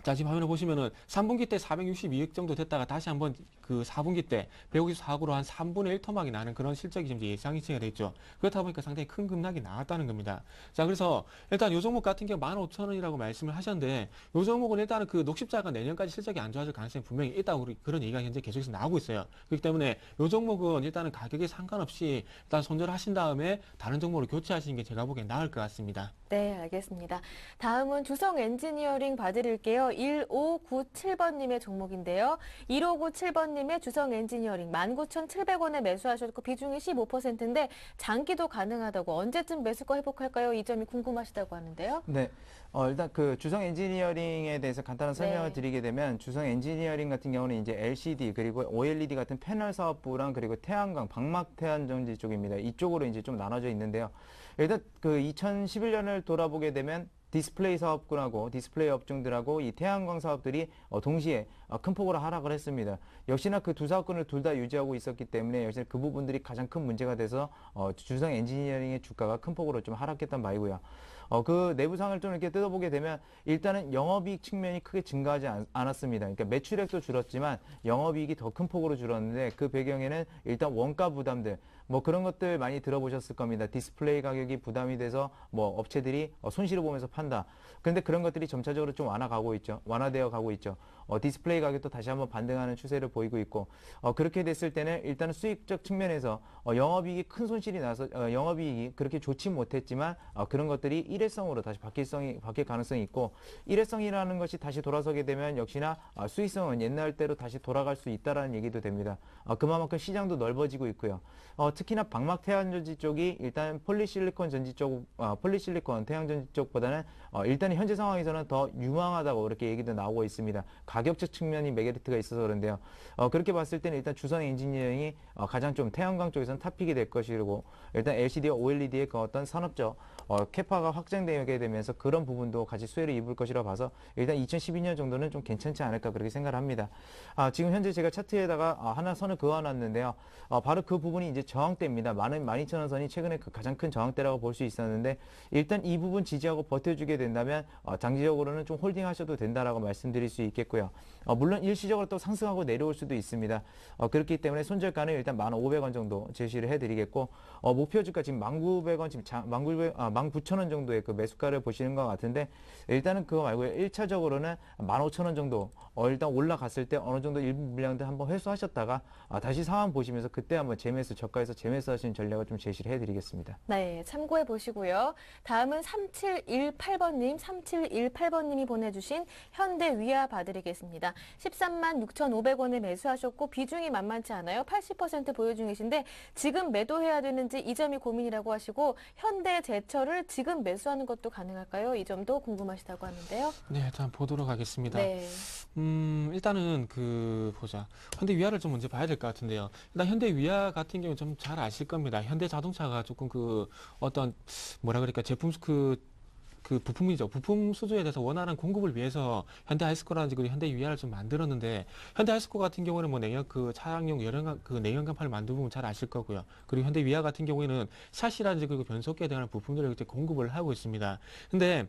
자, 지금 화면을 보시면은 3분기 때 462억 정도 됐다가 다시 한번 그 4분기 때 154억으로 한 3분의 1 토막이 나는 그런 실적이 지금 예상치가 됐죠. 그렇다 보니까 상당히 큰 급락이 나왔다는 겁니다. 자, 그래서 일단 요 종목 같은 경우 15,000원이라고 말씀을 하셨는데 요 종목은 일단은 그 녹십자가 내년까지 실적이 안 좋아질 가능성이 분명히 있다고 그런 얘기가 현재 계속해서 나오고 있어요. 그렇기 때문에 요 종목은 일단은 가격에 상관없이 일단 손절하신 다음에 다른 종목으로 교체하시는 게 제가 보기엔 나을 것 같습니다. 네, 알겠습니다. 다음은 주성 엔지니어링 봐드릴게요. 1597번님의 종목인데요. 1597번님의 주성 엔지니어링 19,700원에 매수하셨고 비중이 15%인데 장기도 가능하다고 언제쯤 매수가 회복할까요? 이 점이 궁금하시다고 하는데요. 네. 일단 그 주성 엔지니어링에 대해서 간단한 설명을 네. 드리게 되면 주성 엔지니어링 같은 경우는 이제 LCD 그리고 OLED 같은 패널 사업부랑 그리고 태양광, 방막 태양전지 쪽입니다. 이쪽으로 이제 좀 나눠져 있는데요. 일단 그 2011년을 돌아보게 되면 디스플레이 사업군하고 디스플레이 업종들하고 이 태양광 사업들이 동시에 큰 폭으로 하락을 했습니다. 역시나 그 두 사업군을 둘 다 유지하고 있었기 때문에 역시 그 부분들이 가장 큰 문제가 돼서 주성 엔지니어링의 주가가 큰 폭으로 좀 하락했던 바이고요. 그 내부상을 좀 이렇게 뜯어보게 되면 일단은 영업이익 측면이 크게 증가하지 않았습니다. 그러니까 매출액도 줄었지만 영업이익이 더 큰 폭으로 줄었는데 그 배경에는 일단 원가 부담들 뭐 그런 것들 많이 들어보셨을 겁니다. 디스플레이 가격이 부담이 돼서 뭐 업체들이 손실을 보면서 판다. 그런데 그런 것들이 점차적으로 좀 완화되어 가고 있죠. 디스플레이 가격도 다시 한번 반등하는 추세를 보이고 있고 그렇게 됐을 때는 일단은 수익적 측면에서 영업이익이 큰 손실이 나서 영업이익이 그렇게 좋지 못했지만 그런 것들이 일회성으로 다시 바뀔 가능성이 있고 일회성이라는 것이 다시 돌아서게 되면 역시나 수익성은 옛날 때로 다시 돌아갈 수 있다라는 얘기도 됩니다. 그만큼 시장도 넓어지고 있고요. 특히나 방막 태양전지 쪽이 일단 폴리실리콘 전지 쪽, 폴리실리콘 태양전지 쪽보다는 일단 현재 상황에서는 더 유망하다고 그렇게 얘기도 나오고 있습니다. 가격적 측면이 메리트가 있어서 그런데요. 그렇게 봤을 때는 일단 주성 엔지니어링이 가장 좀 태양광 쪽에서는 탑픽이 될 것이고 일단 LCD와 OLED의 그 어떤 산업적 캐파가 확장되게 되면서 그런 부분도 같이 수혜를 입을 것이라 봐서 일단 2012년 정도는 좀 괜찮지 않을까 그렇게 생각을 합니다. 지금 현재 제가 차트에다가 하나 선을 그어놨는데요. 바로 그 부분이 이제 저항대입니다. 12,000원 선이 최근에 그 가장 큰 저항대라고 볼 수 있었는데 일단 이 부분 지지하고 버텨주게 된다면 장기적으로는 좀 홀딩하셔도 된다라고 말씀드릴 수 있겠고요. 물론 일시적으로 또 상승하고 내려올 수도 있습니다. 그렇기 때문에 손절가는 일단 1,500원 정도 제시를 해드리겠고 목표 주가 지금 1,900원 지금 19,000원 정도의 그 매수가를 보시는 것 같은데 일단은 그거 말고요. 1차적으로는 15,000원 정도 일단 올라갔을 때 어느 정도 일부 물량들 한번 회수하셨다가 다시 상황 보시면서 그때 한번 재매수 저가에서 재매수 하시는 전략을 좀 제시를 해드리겠습니다. 네, 참고해 보시고요. 다음은 3718번님이 보내주신 현대 위아 봐드리겠습니다. 13만 6,500원에 매수하셨고 비중이 만만치 않아요. 80% 보유 중이신데 지금 매도해야 되는지 이 점이 고민이라고 하시고 현대제철을 지금 매수하는 것도 가능할까요? 이 점도 궁금하시다고 하는데요. 네, 일단 보도록 하겠습니다. 네. 일단은 보자. 현대 위아를 좀 먼저 봐야 될 것 같은데요. 일단 현대 위아 같은 경우 좀 잘 아실 겁니다. 현대 자동차가 조금 어떤 뭐라 그럴까 제품 그 부품이죠. 부품 수주에 대해서 원활한 공급을 위해서 현대 하이스코라든지 그리고 현대 위아를 좀 만들었는데 현대 하이스코 같은 경우는 뭐 내연 그 차량용 열연간 그 내연 간판을 만든 부분 잘 아실 거고요. 그리고 현대 위아 같은 경우에는 샤시라든지 그리고 변속기에 대한 부품들을 이제 공급을 하고 있습니다. 근데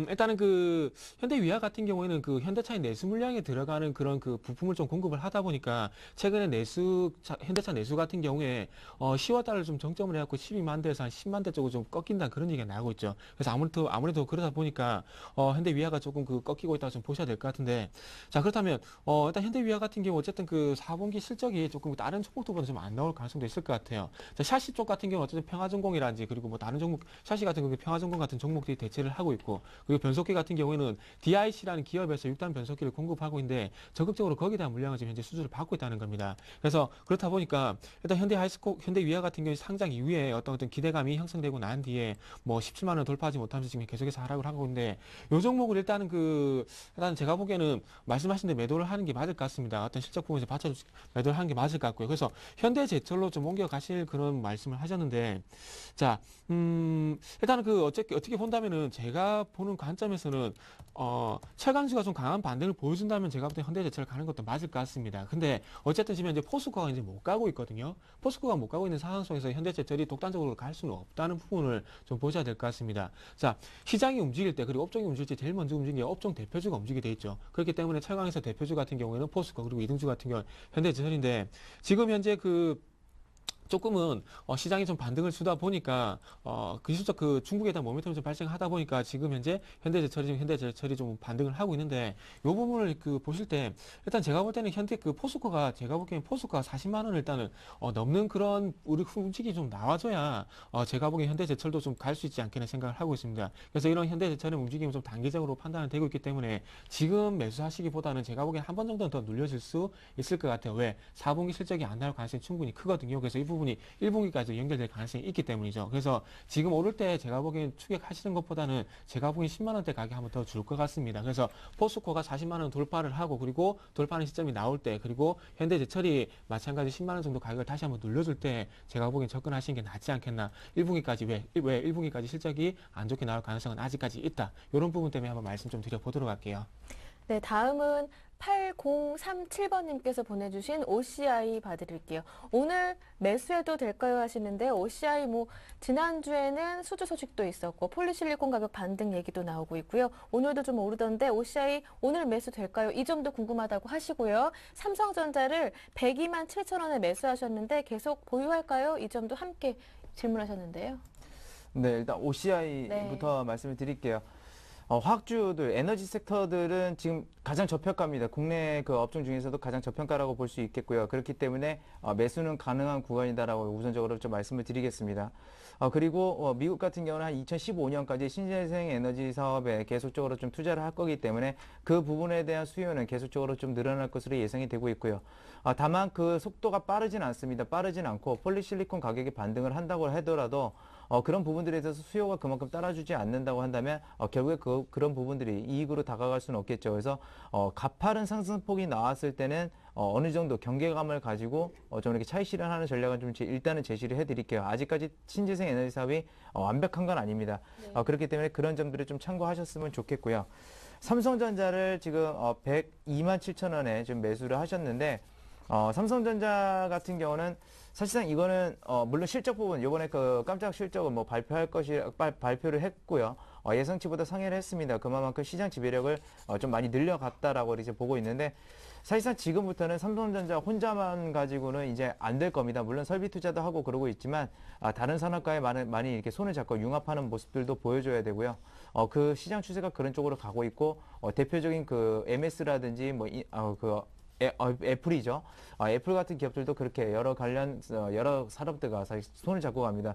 일단은 그 현대 위아 같은 경우에는 그 현대차의 내수 물량에 들어가는 그런 그 부품을 좀 공급을 하다 보니까 최근에 현대차 내수 같은 경우에 10월 달을 좀 정점을 해갖고 12만 대에서 한 10만 대 쪽으로 좀 꺾인다 그런 얘기가 나오고 있죠. 그래서 아무래도 그러다 보니까 현대 위아가 조금 꺾이고 있다고 좀 보셔야 될 것 같은데 자 그렇다면 일단 현대 위아 같은 경우 어쨌든 그 4분기 실적이 조금 다른 종목들보다 좀 안 나올 가능성도 있을 것 같아요. 자, 샤시 쪽 같은 경우 어쨌든 평화전공이라든지 그리고 뭐 다른 종목 샤시 같은 경우 평화전공 같은 종목들이 대체를 하고 있고 그리고 변속기 같은 경우에는 DIC라는 기업에서 6단 변속기를 공급하고 있는데 적극적으로 거기에 대한 물량을 지금 현재 수주를 받고 있다는 겁니다. 그래서 그렇다 보니까 일단 현대 위아 같은 경우 상장 이후에 어떤 기대감이 형성되고 난 뒤에 뭐 17만 원 돌파하지 못하면서 지금 때문에 계속해서 하락을 하고 있는데 요 종목을 일단은 일단 제가 보기에는 말씀하신 대로 매도를 하는 게 맞을 것 같습니다. 어떤 실적 부분에서 받쳐 매도를 하는 게 맞을 것 같고요. 그래서 현대제철로 좀 옮겨가실 그런 말씀을 하셨는데 자, 일단은 어떻게 본다면은 제가 보는 관점에서는 철강주가 좀 강한 반등을 보여준다면 제가 볼 때 현대제철 가는 것도 맞을 것 같습니다. 근데 어쨌든 지금 이제 포스코가 이제 못 가고 있거든요. 포스코가 못 가고 있는 상황 속에서 현대제철이 독단적으로 갈 수는 없다는 부분을 좀 보셔야 될 것 같습니다. 자, 시장이 움직일 때 그리고 업종이 움직일 때 제일 먼저 움직이는 게 업종 대표주가 움직이게 돼 있죠. 그렇기 때문에 철강에서 대표주 같은 경우에는 포스코 그리고 이등주 같은 경우는 현대제철인데 지금 현재 조금은 시장이 좀 반등을 주다 보니까 기술적 중국에 대한 모멘텀이 좀 발생하다 보니까 지금 현재 현대제철이 좀 반등을 하고 있는데 이 부분을 보실 때 일단 제가 볼 때는 현대 포스코가 제가 보기엔 포스코가 40만 원을 일단은 넘는 그런 우리 움직임이 좀 나와줘야 제가 보기엔 현대제철도 좀 갈 수 있지 않겠나 생각을 하고 있습니다. 그래서 이런 현대제철의 움직임은 좀 단기적으로 판단이 되고 있기 때문에 지금 매수하시기보다는 제가 보기엔 한 번 정도는 더 눌려질 수 있을 것 같아요. 왜? 4분기 실적이 안 나올 가능성이 충분히 크거든요. 그래서 이 부분이 1분기까지 연결될 가능성이 있기 때문이죠. 그래서 지금 오를 때 제가 보기엔 추격하시는 것보다는 제가 보기엔 10만 원대 가격 한번 더 줄 것 같습니다. 그래서 포스코가 40만 원 돌파를 하고 그리고 돌파하는 시점이 나올 때 그리고 현대제철이 마찬가지 10만 원 정도 가격을 다시 한번 눌러줄 때 제가 보기엔 접근하시는 게 낫지 않겠나. 1분기까지 왜 1분기까지 실적이 안 좋게 나올 가능성은 아직까지 있다. 이런 부분 때문에 한번 말씀 좀 드려보도록 할게요. 네, 다음은 8037번님께서 보내주신 OCI 봐드릴게요. 오늘 매수해도 될까요 하시는데 OCI 지난주에는 수주 소식도 있었고 폴리실리콘 가격 반등 얘기도 나오고 있고요. 오늘도 좀 오르던데 OCI 오늘 매수 될까요? 이 점도 궁금하다고 하시고요. 삼성전자를 102만 7천 원에 매수하셨는데 계속 보유할까요? 이 점도 함께 질문하셨는데요. 네, 일단 OCI부터 말씀을 드릴게요. 화학주들, 에너지 섹터들은 지금 가장 저평가입니다. 국내 업종 중에서도 가장 저평가라고 볼 수 있겠고요. 그렇기 때문에 매수는 가능한 구간이다라고 우선적으로 좀 말씀을 드리겠습니다. 그리고 미국 같은 경우는 한 2015년까지 신재생 에너지 사업에 계속적으로 좀 투자를 할 거기 때문에 그 부분에 대한 수요는 계속적으로 좀 늘어날 것으로 예상이 되고 있고요. 다만 그 속도가 빠르진 않습니다. 빠르진 않고 폴리실리콘 가격이 반등을 한다고 하더라도 그런 부분들에 대해서 수요가 그만큼 따라주지 않는다고 한다면 결국에 그런 부분들이 이익으로 다가갈 수는 없겠죠. 그래서 가파른 상승폭이 나왔을 때는 어느 정도 경계감을 가지고 좀 이렇게 차익 실현하는 전략은 좀 일단은 제시를 해드릴게요. 아직까지 신재생 에너지 사업이 완벽한 건 아닙니다. 네. 그렇기 때문에 그런 점들을 좀 참고하셨으면 좋겠고요. 삼성전자를 지금 102만 7천 원에 지금 매수를 하셨는데 삼성전자 같은 경우는 사실상 이거는 물론 실적 부분 이번에 깜짝 실적은 발표할 발표를 했고요. 예상치보다 상회를 했습니다. 그만큼 시장 지배력을 좀 많이 늘려갔다라고 이제 보고 있는데 사실상 지금부터는 삼성전자 혼자만 가지고는 이제 안 될 겁니다. 물론 설비 투자도 하고 그러고 있지만 다른 산업과에 많이 이렇게 손을 잡고 융합하는 모습들도 보여줘야 되고요. 그 시장 추세가 그런 쪽으로 가고 있고 대표적인 MS라든지 애플이죠. 애플 같은 기업들도 그렇게 여러 산업들과 사실 손을 잡고 갑니다.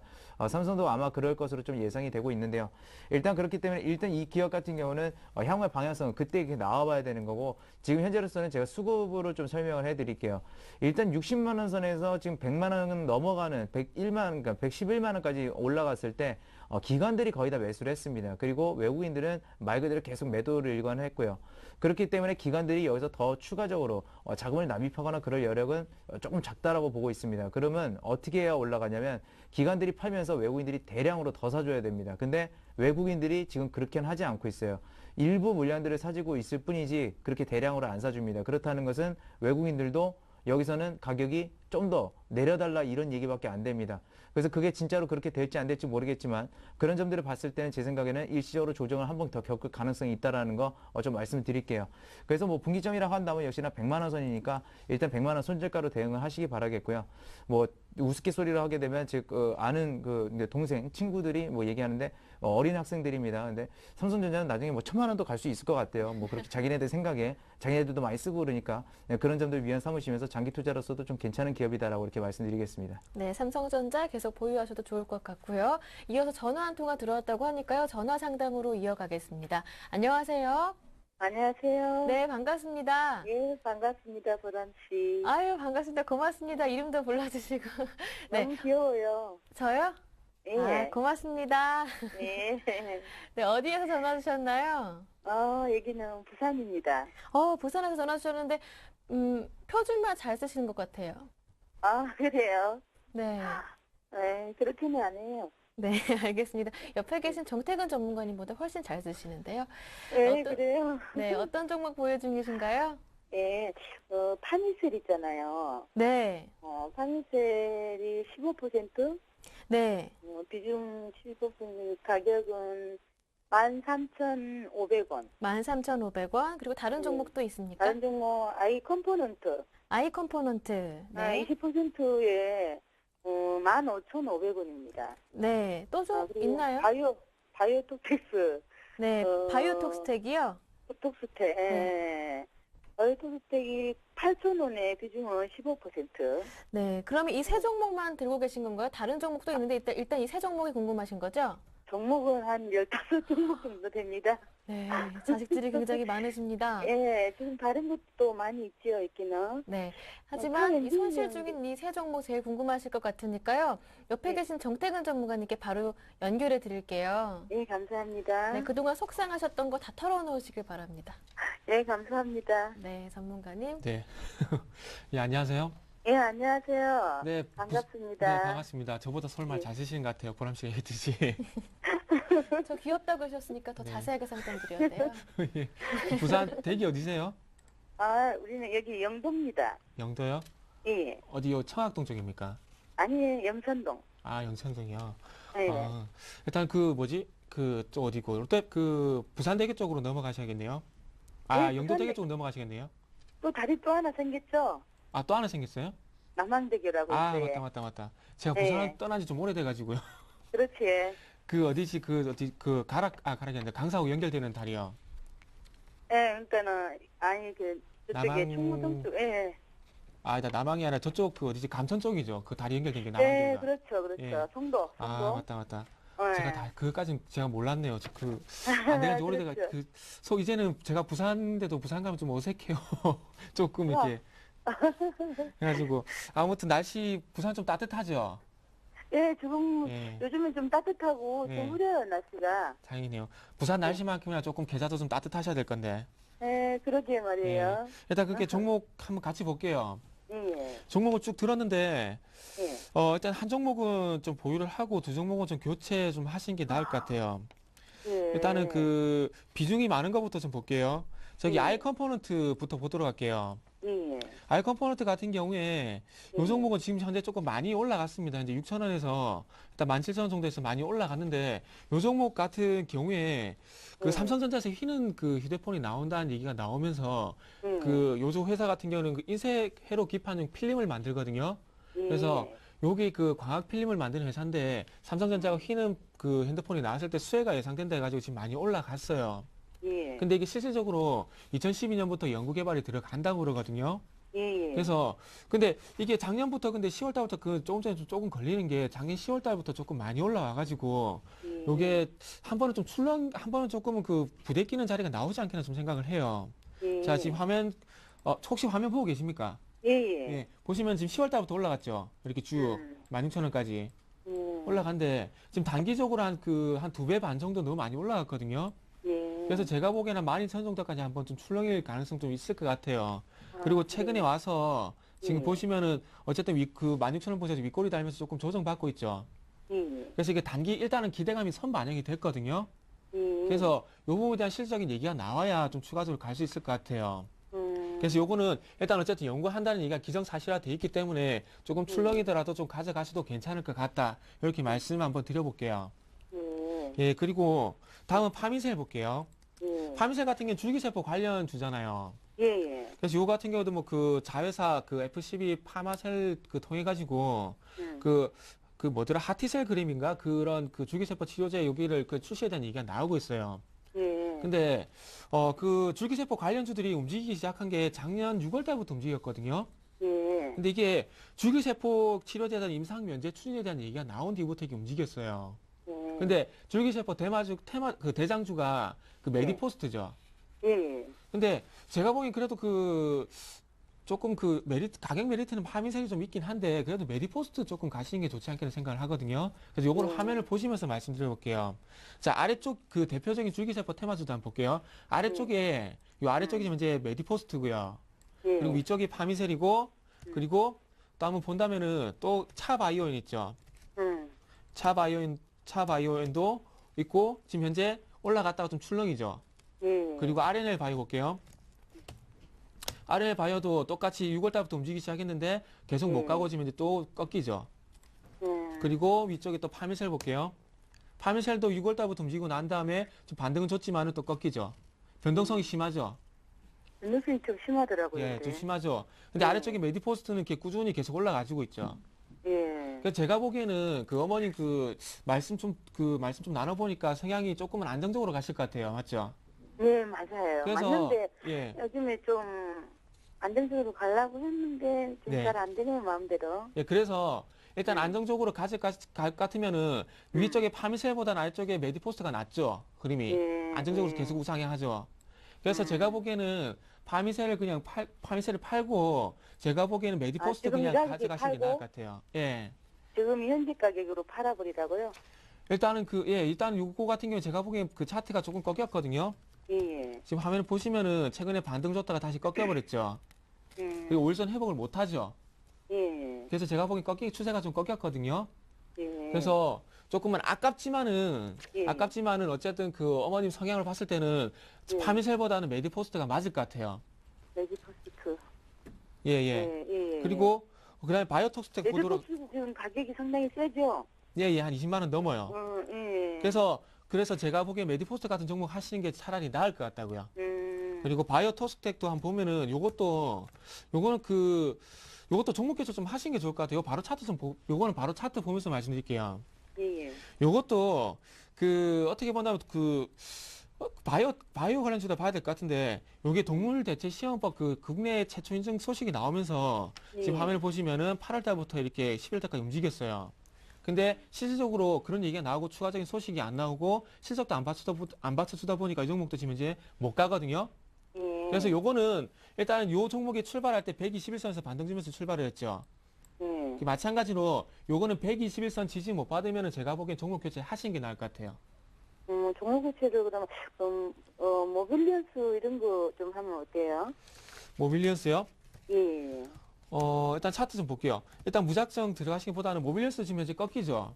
삼성도 아마 그럴 것으로 좀 예상이 되고 있는데요. 일단 그렇기 때문에 일단 이 기업 같은 경우는 향후의 방향성은 그때 이렇게 나와봐야 되는 거고 지금 현재로서는 제가 수급으로 좀 설명을 해드릴게요. 일단 60만 원 선에서 지금 100만 원은 넘어가는 101만, 그러니까 111만 원까지 올라갔을 때 기관들이 거의 다 매수를 했습니다. 그리고 외국인들은 말 그대로 계속 매도를 일관했고요. 그렇기 때문에 기관들이 여기서 더 추가적으로 자금을 납입하거나 그럴 여력은 조금 작다라고 보고 있습니다. 그러면 어떻게 해야 올라가냐면 기관들이 팔면서 외국인들이 대량으로 더 사줘야 됩니다. 근데 외국인들이 지금 그렇게는 하지 않고 있어요. 일부 물량들을 사주고 있을 뿐이지 그렇게 대량으로 안 사줍니다. 그렇다는 것은 외국인들도 여기서는 가격이 좀 더 내려달라 이런 얘기밖에 안 됩니다. 그래서 그게 진짜로 그렇게 될지 안 될지 모르겠지만 그런 점들을 봤을 때는 제 생각에는 일시적으로 조정을 한 번 더 겪을 가능성이 있다라는 거 좀 말씀드릴게요. 그래서 분기점이라고 한다면 역시나 100만 원 선이니까 일단 100만 원 손절가로 대응을 하시기 바라겠고요. 우스갯소리로 하게 되면 아는 동생 친구들이 얘기하는데 어린 학생들입니다. 근데 삼성전자는 나중에 1000만 원도 갈 수 있을 것 같아요. 그렇게 자기네들 생각에 자기네들도 많이 쓰고 그러니까 그런 점들 위안 삼으시면서 장기 투자로서도 좀 괜찮은 기업이다라고 이렇게 말씀드리겠습니다. 네, 삼성전자 계속 보유하셔도 좋을 것 같고요. 이어서 전화 한 통화 들어왔다고 하니까요. 전화 상담으로 이어가겠습니다. 안녕하세요. 안녕하세요. 네, 반갑습니다. 예, 반갑습니다, 보람 씨. 아유, 반갑습니다. 고맙습니다. 이름도 불러주시고. 네, 너무 귀여워요. 저요? 예. 고맙습니다. 네. 네, 어디에서 전화 주셨나요? 여기는 부산입니다. 부산에서 전화 주셨는데, 표준말 잘 쓰시는 것 같아요. 그래요? 네. 네, 그렇게는 안 해요. 네, 알겠습니다. 옆에 계신 정태근 전문가님보다 훨씬 잘 쓰시는데요. 네, 어떤- 그래요. 네, 어떤 종목 보유 중이신가요? 예, 파니셀 있잖아요. 네, 파니셀이 15%, 네, 비중 15%, 가격은 13,500원. 13,500원. 그리고 다른 네. 종목도 있습니까? 다른 종목, 아이 컴포넌트, 아이 컴포넌트. 네, 20%에 15,500원입니다. 네, 또 좀 그리고 있나요? 바이오톡텍스, 네, 어, 바이오톡스텍이요. 톡스텍, 바이오톡스텍이 8,000원에 비중은 15%. 네, 그러면 이 세 종목만 들고 계신 건가요? 다른 종목도 있는데 일단 이 세 종목이 궁금하신 거죠? 종목은 한 15종목 정도 됩니다. 네, 자식들이 굉장히 많으십니다. 예, 지금 다른 것도 많이 있지요, 있기는. 네, 하지만 이 손실 팬 중인 이 세 종목 제일 궁금하실 것 같으니까요. 옆에 네. 계신 정태근 전문가님께 바로 연결해 드릴게요. 예, 감사합니다. 네, 그동안 속상하셨던 거 다 털어놓으시길 바랍니다. 예, 감사합니다. 네, 전문가님. 네. 예, 안녕하세요. 예, 안녕하세요. 네, 반갑습니다. 네, 반갑습니다. 저보다 설말 네. 잘 쓰시는 것 같아요. 보람 씨가 했듯이. 저 귀엽다고 하셨으니까 더 네. 자세하게 설명드려야 돼요. 예. 부산 댁이 어디세요? 우리는 여기 영도입니다. 영도요? 예, 어디요? 청학동 쪽입니까? 아니, 염산동. 아, 영천동이요. 예, 일단 그 뭐지? 그쪽 어디고? 롯데 그 부산대교 쪽으로 넘어가셔야겠네요. 아, 네, 영도대교 부산대- 쪽으로 넘어가시겠네요. 또 다리 또 하나 생겼죠? 아, 또 하나 생겼어요? 남항대교라고 아, 있어요. 맞다. 제가 네. 부산 떠난 지 좀 오래돼가지고요. 그렇지. 그 어디지? 그 어디 그 가락이 아니라 강사하고 연결되는 다리요. 예, 그러니까는, 저쪽에 남항- 충무동 쪽, 예. 아, 나 남항이 아니라 저쪽 그 어디지? 감천 쪽이죠. 그 다리 연결된 게 네, 남항인가? 그렇죠. 예. 송도. 아, 맞다. 예. 제가 다 그까진 제가 몰랐네요. 안 돼가지고 오래돼가 그렇죠. 이제는 제가 부산인데도 부산 가면 좀 어색해요. 조금 이렇게. 그래가지고 아무튼 날씨 부산 좀 따뜻하죠. 예, 지금 예, 요즘은 좀 따뜻하고 예. 좀 흐려요, 날씨가. 다행이네요. 부산 날씨만큼이나 조금 계좌도 좀 따뜻하셔야 될 건데. 예, 그러게 말이에요. 일단 그게 종목 한번 같이 볼게요. 예, 종목을 쭉 들었는데 예. 일단 한 종목은 좀 보유를 하고 두 종목은 좀 교체 좀 하신 게 나을 것 같아요. 예. 일단은 그 비중이 많은 것부터 좀 볼게요. 저기 예. 아이 컴포넌트부터 보도록 할게요. 예. 아이 컴포넌트 같은 경우에 요 예. 종목은 지금 현재 조금 많이 올라갔습니다. 이제 6,000원에서 일단 17,000원 정도에서 많이 올라갔는데 요 종목 같은 경우에 그 예. 삼성전자에서 휘는 그 휴대폰이 나온다는 얘기가 나오면서 예. 그 요조 회사 같은 경우는 그 인쇄 회로 기판용 필름을 만들거든요. 예. 그래서 여기 그 광학 필름을 만드는 회사인데 삼성전자가 휘는 그 핸드폰이 나왔을 때 수혜가 예상된다 해가지고 지금 많이 올라갔어요. 예. 근데 이게 실질적으로 2012년부터 연구 개발이 들어간다고 그러거든요. 예. 그래서 근데 이게 작년부터 근데 10월 달부터 그 조금 전에 좀 조금 걸리는 게 작년 10월 달부터 조금 많이 올라와 가지고 예. 요게 한 번은 좀 출렁 한 번은 조금은 그 부대끼는 자리가 나오지 않겠나 좀 생각을 해요. 예. 자, 지금 화면 혹시 화면 보고 계십니까? 예. 예. 예. 보시면 지금 10월 달부터 올라갔죠. 이렇게 쭉 16,000원까지 올라간데 지금 단기적으로 한 두 배 반 정도 너무 많이 올라갔거든요. 예. 그래서 제가 보기에는 12,000원 정도까지 한번 좀 출렁일 가능성 좀 있을 것 같아요. 그리고 최근에 와서 지금 예. 보시면은 어쨌든 그 16,000원 보셔서 윗꼬리 달면서 조금 조정받고 있죠. 예. 그래서 이게 일단은 기대감이 선반영이 됐거든요. 예. 그래서 요 부분에 대한 실질적인 얘기가 나와야 좀 추가적으로 갈 수 있을 것 같아요. 그래서 요거는 일단 어쨌든 연구한다는 얘기가 기정사실화돼 있기 때문에 조금 출렁이더라도 좀 가져가셔도 괜찮을 것 같다. 이렇게 말씀 한번 드려볼게요. 예. 예, 그리고 다음은 파미셀 볼게요. 예. 파미셀 같은 경우는 줄기세포 관련 주잖아요. 예. 그래서 요 같은 경우도 뭐 그 자회사 그 F12 파마셀 그 통해 가지고 예. 그 뭐더라 하티셀 그림인가 그런 그 줄기세포 치료제 여기를 그 출시에 대한 얘기가 나오고 있어요. 예. 근데 그 줄기세포 관련주들이 움직이기 시작한 게 작년 6월 달부터 움직였거든요. 예. 근데 이게 줄기세포 치료제에 대한 임상 면제 추진에 대한 얘기가 나온 뒤부터 이게 움직였어요. 예. 근데 줄기세포 그 대장주가 그 메디포스트죠. 예. 근데 제가 보기엔 그래도 조금 그 메리트, 가격 메리트는 파미셀이 좀 있긴 한데 그래도 메디포스트 조금 가시는 게 좋지 않겠는 생각을 하거든요. 그래서 요거를 화면을 보시면서 말씀드려 볼게요. 자, 아래쪽 그 대표적인 줄기세포 테마주도 한번 볼게요. 아래쪽에 요 아래쪽이 지금 이제 메디포스트고요. 예. 그리고 위쪽이 파미셀이고 그리고 또 한번 본다면은 또 차바이오인 있죠. 차바이오인도 있고 지금 현재 올라갔다가 좀 출렁이죠. 예. 그리고 RNL 바이오 볼게요. RNL 바이오도 똑같이 6월달부터 움직이기 시작했는데 계속 못 가고 지금 이제 또 꺾이죠. 예. 그리고 위쪽에 또 파미셀 볼게요. 파미셀도 6월달부터 움직이고 난 다음에 좀 반등은 좋지만은 또 꺾이죠. 변동성이 심하죠. 변동성이 좀 심하더라고요. 예, 근데. 좀 심하죠. 근데 아래쪽에 메디포스트는 이렇게 꾸준히 계속 올라가지고 있죠. 예. 그래서 제가 보기에는 그 어머님 그 말씀 좀 나눠보니까 성향이 조금은 안정적으로 가실 것 같아요. 맞죠? 예, 맞아요. 그래서 맞는데 예, 요즘에 좀 안정적으로 가려고 했는데 좀 네. 잘 안 되네요, 마음대로. 예, 그래서 일단 안정적으로 가질 것 같으면은 위쪽에 파미셀보다는 아래쪽에 메디포스트가 낫죠. 그림이 예, 안정적으로 예. 계속 우상향하죠. 그래서 제가 보기에는 파미셀을 그냥 파미셀을 팔고 제가 보기에는 메디포스트 지금 그냥 이 가격에 가져가시는 게 팔고? 나을 것 같아요. 예. 지금 현재 가격으로 팔아버리라고요? 일단은 일단은 요거 같은 경우에 제가 보기엔 그 차트가 조금 꺾였거든요. 예. 지금 화면을 보시면은 최근에 반등 줬다가 다시 꺾여버렸죠. 그리고 올선 회복을 못 하죠. 예. 그래서 제가 보기엔 꺾이기 추세가 좀 꺾였거든요. 예. 그래서 조금은 아깝지만은 예. 어쨌든 그 어머님 성향을 봤을 때는 예. 파미셀보다는 메디포스트가 맞을 것 같아요. 레지포스트. 예, 예. 예. 그리고 그다음에 바이오톡스텍 보도록 레지포스트 지금 가격이 상당히 세죠? 예, 예, 한 20만 원 넘어요. 예. 그래서 제가 보기엔 메디포스트 같은 종목 하시는 게 차라리 나을 것 같다고요. 그리고 바이오톡스텍도 한번 보면은 요것도 종목 개조 좀 하시는 게 좋을 것 같아요. 요거는 바로 차트 보면서 말씀드릴게요. 예. 요것도 어떻게 본다면 바이오 관련주도 봐야 될 것 같은데 요게 동물 대체 시험법 국내 최초 인증 소식이 나오면서 지금 예. 화면을 보시면은 8월 달부터 이렇게 11월 달까지 움직였어요. 근데 실질적으로 그런 얘기가 나오고 추가적인 소식이 안 나오고 실적도 안 받쳐주다 보니까 이 종목도 지금 이제 못 가거든요. 예. 그래서 요거는 일단은 요 종목이 출발할 때 121선에서 반등 주면서 출발을 했죠. 예. 마찬가지로 요거는 121선 지지 못 받으면은 제가 보기엔 종목 교체 하시는 게 나을 것 같아요. 종목 교체를 그러면 모빌리언스 이런 거 좀 하면 어때요? 모빌리언스요? 예. 일단 차트 좀 볼게요. 일단 무작정 들어가시기보다는 모빌리언스 지금 현재 꺾이죠.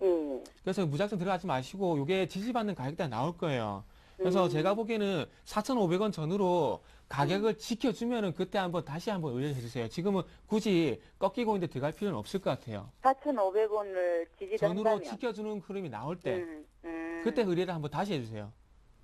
예. 그래서 무작정 들어가지 마시고 요게 지지받는 가격대가 나올 거예요. 그래서 제가 보기에는 4,500원 전후로 가격을 지켜주면은 그때 다시 한번 의뢰를 해주세요. 지금은 굳이 꺾이고 있는데 들어갈 필요는 없을 것 같아요. 4,500원을 지지한다면. 전후로 지켜주는 흐름이 나올 때 그때 의뢰를 한번 다시 해주세요.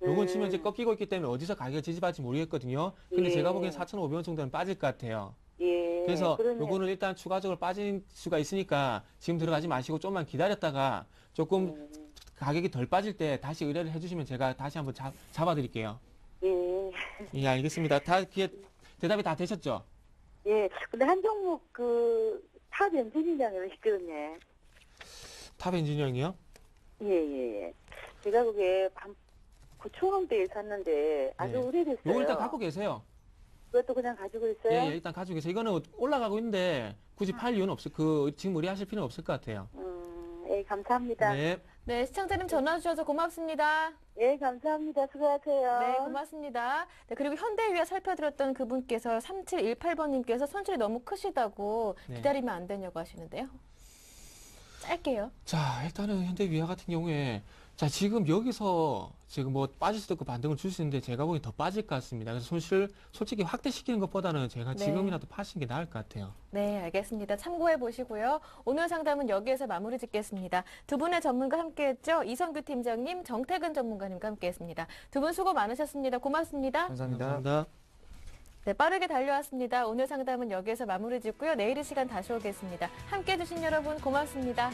요건 지금 이제 꺾이고 있기 때문에 어디서 가격을 지지받을지 모르겠거든요. 근데 예. 제가 보기엔 4,500원 정도는 빠질 것 같아요. 예. 그래서 그러면- 요거는 일단 추가적으로 빠질 수가 있으니까 지금 들어가지 마시고 좀만 기다렸다가 조금 가격이 덜 빠질 때 다시 의뢰를 해주시면 제가 다시 한번 잡아드릴게요. 예. 예, 알겠습니다. 대답이 다 되셨죠? 예. 근데 한 종목 탑 엔지니어를 있거든요. 탑 엔지니어링이요? 예. 제가 그게 9,000원대에 샀는데 아주 네. 오래됐어요. 요거 일단 갖고 계세요. 그것도 그냥 가지고 있어요? 예, 일단 가지고 계세요. 이거는 올라가고 있는데 굳이 팔 이유는 지금 의뢰하실 필요는 없을 것 같아요. 예, 감사합니다. 네. 네, 시청자님 전화 주셔서 고맙습니다. 예, 감사합니다. 수고하세요. 네, 고맙습니다. 네, 그리고 현대위아 살펴드렸던 그분께서 3718번님께서 손실이 너무 크시다고 네. 기다리면 안 되냐고 하시는데요. 짧게요. 자, 일단은 현대위아 같은 경우에 지금 여기서 지금 빠질 수도 있고 반등을 줄 수 있는데 제가 보기엔 더 빠질 것 같습니다. 그래서 손실 솔직히 확대시키는 것보다는 제가 네. 지금이라도 파시는 게 나을 것 같아요. 네, 알겠습니다. 참고해 보시고요. 오늘 상담은 여기에서 마무리 짓겠습니다. 두 분의 전문가 함께했죠. 이성규 팀장님, 정태근 전문가님과 함께했습니다. 두 분 수고 많으셨습니다. 고맙습니다. 감사합니다. 네, 빠르게 달려왔습니다. 오늘 상담은 여기에서 마무리 짓고요. 내일 이 시간 다시 오겠습니다. 함께해 주신 여러분 고맙습니다.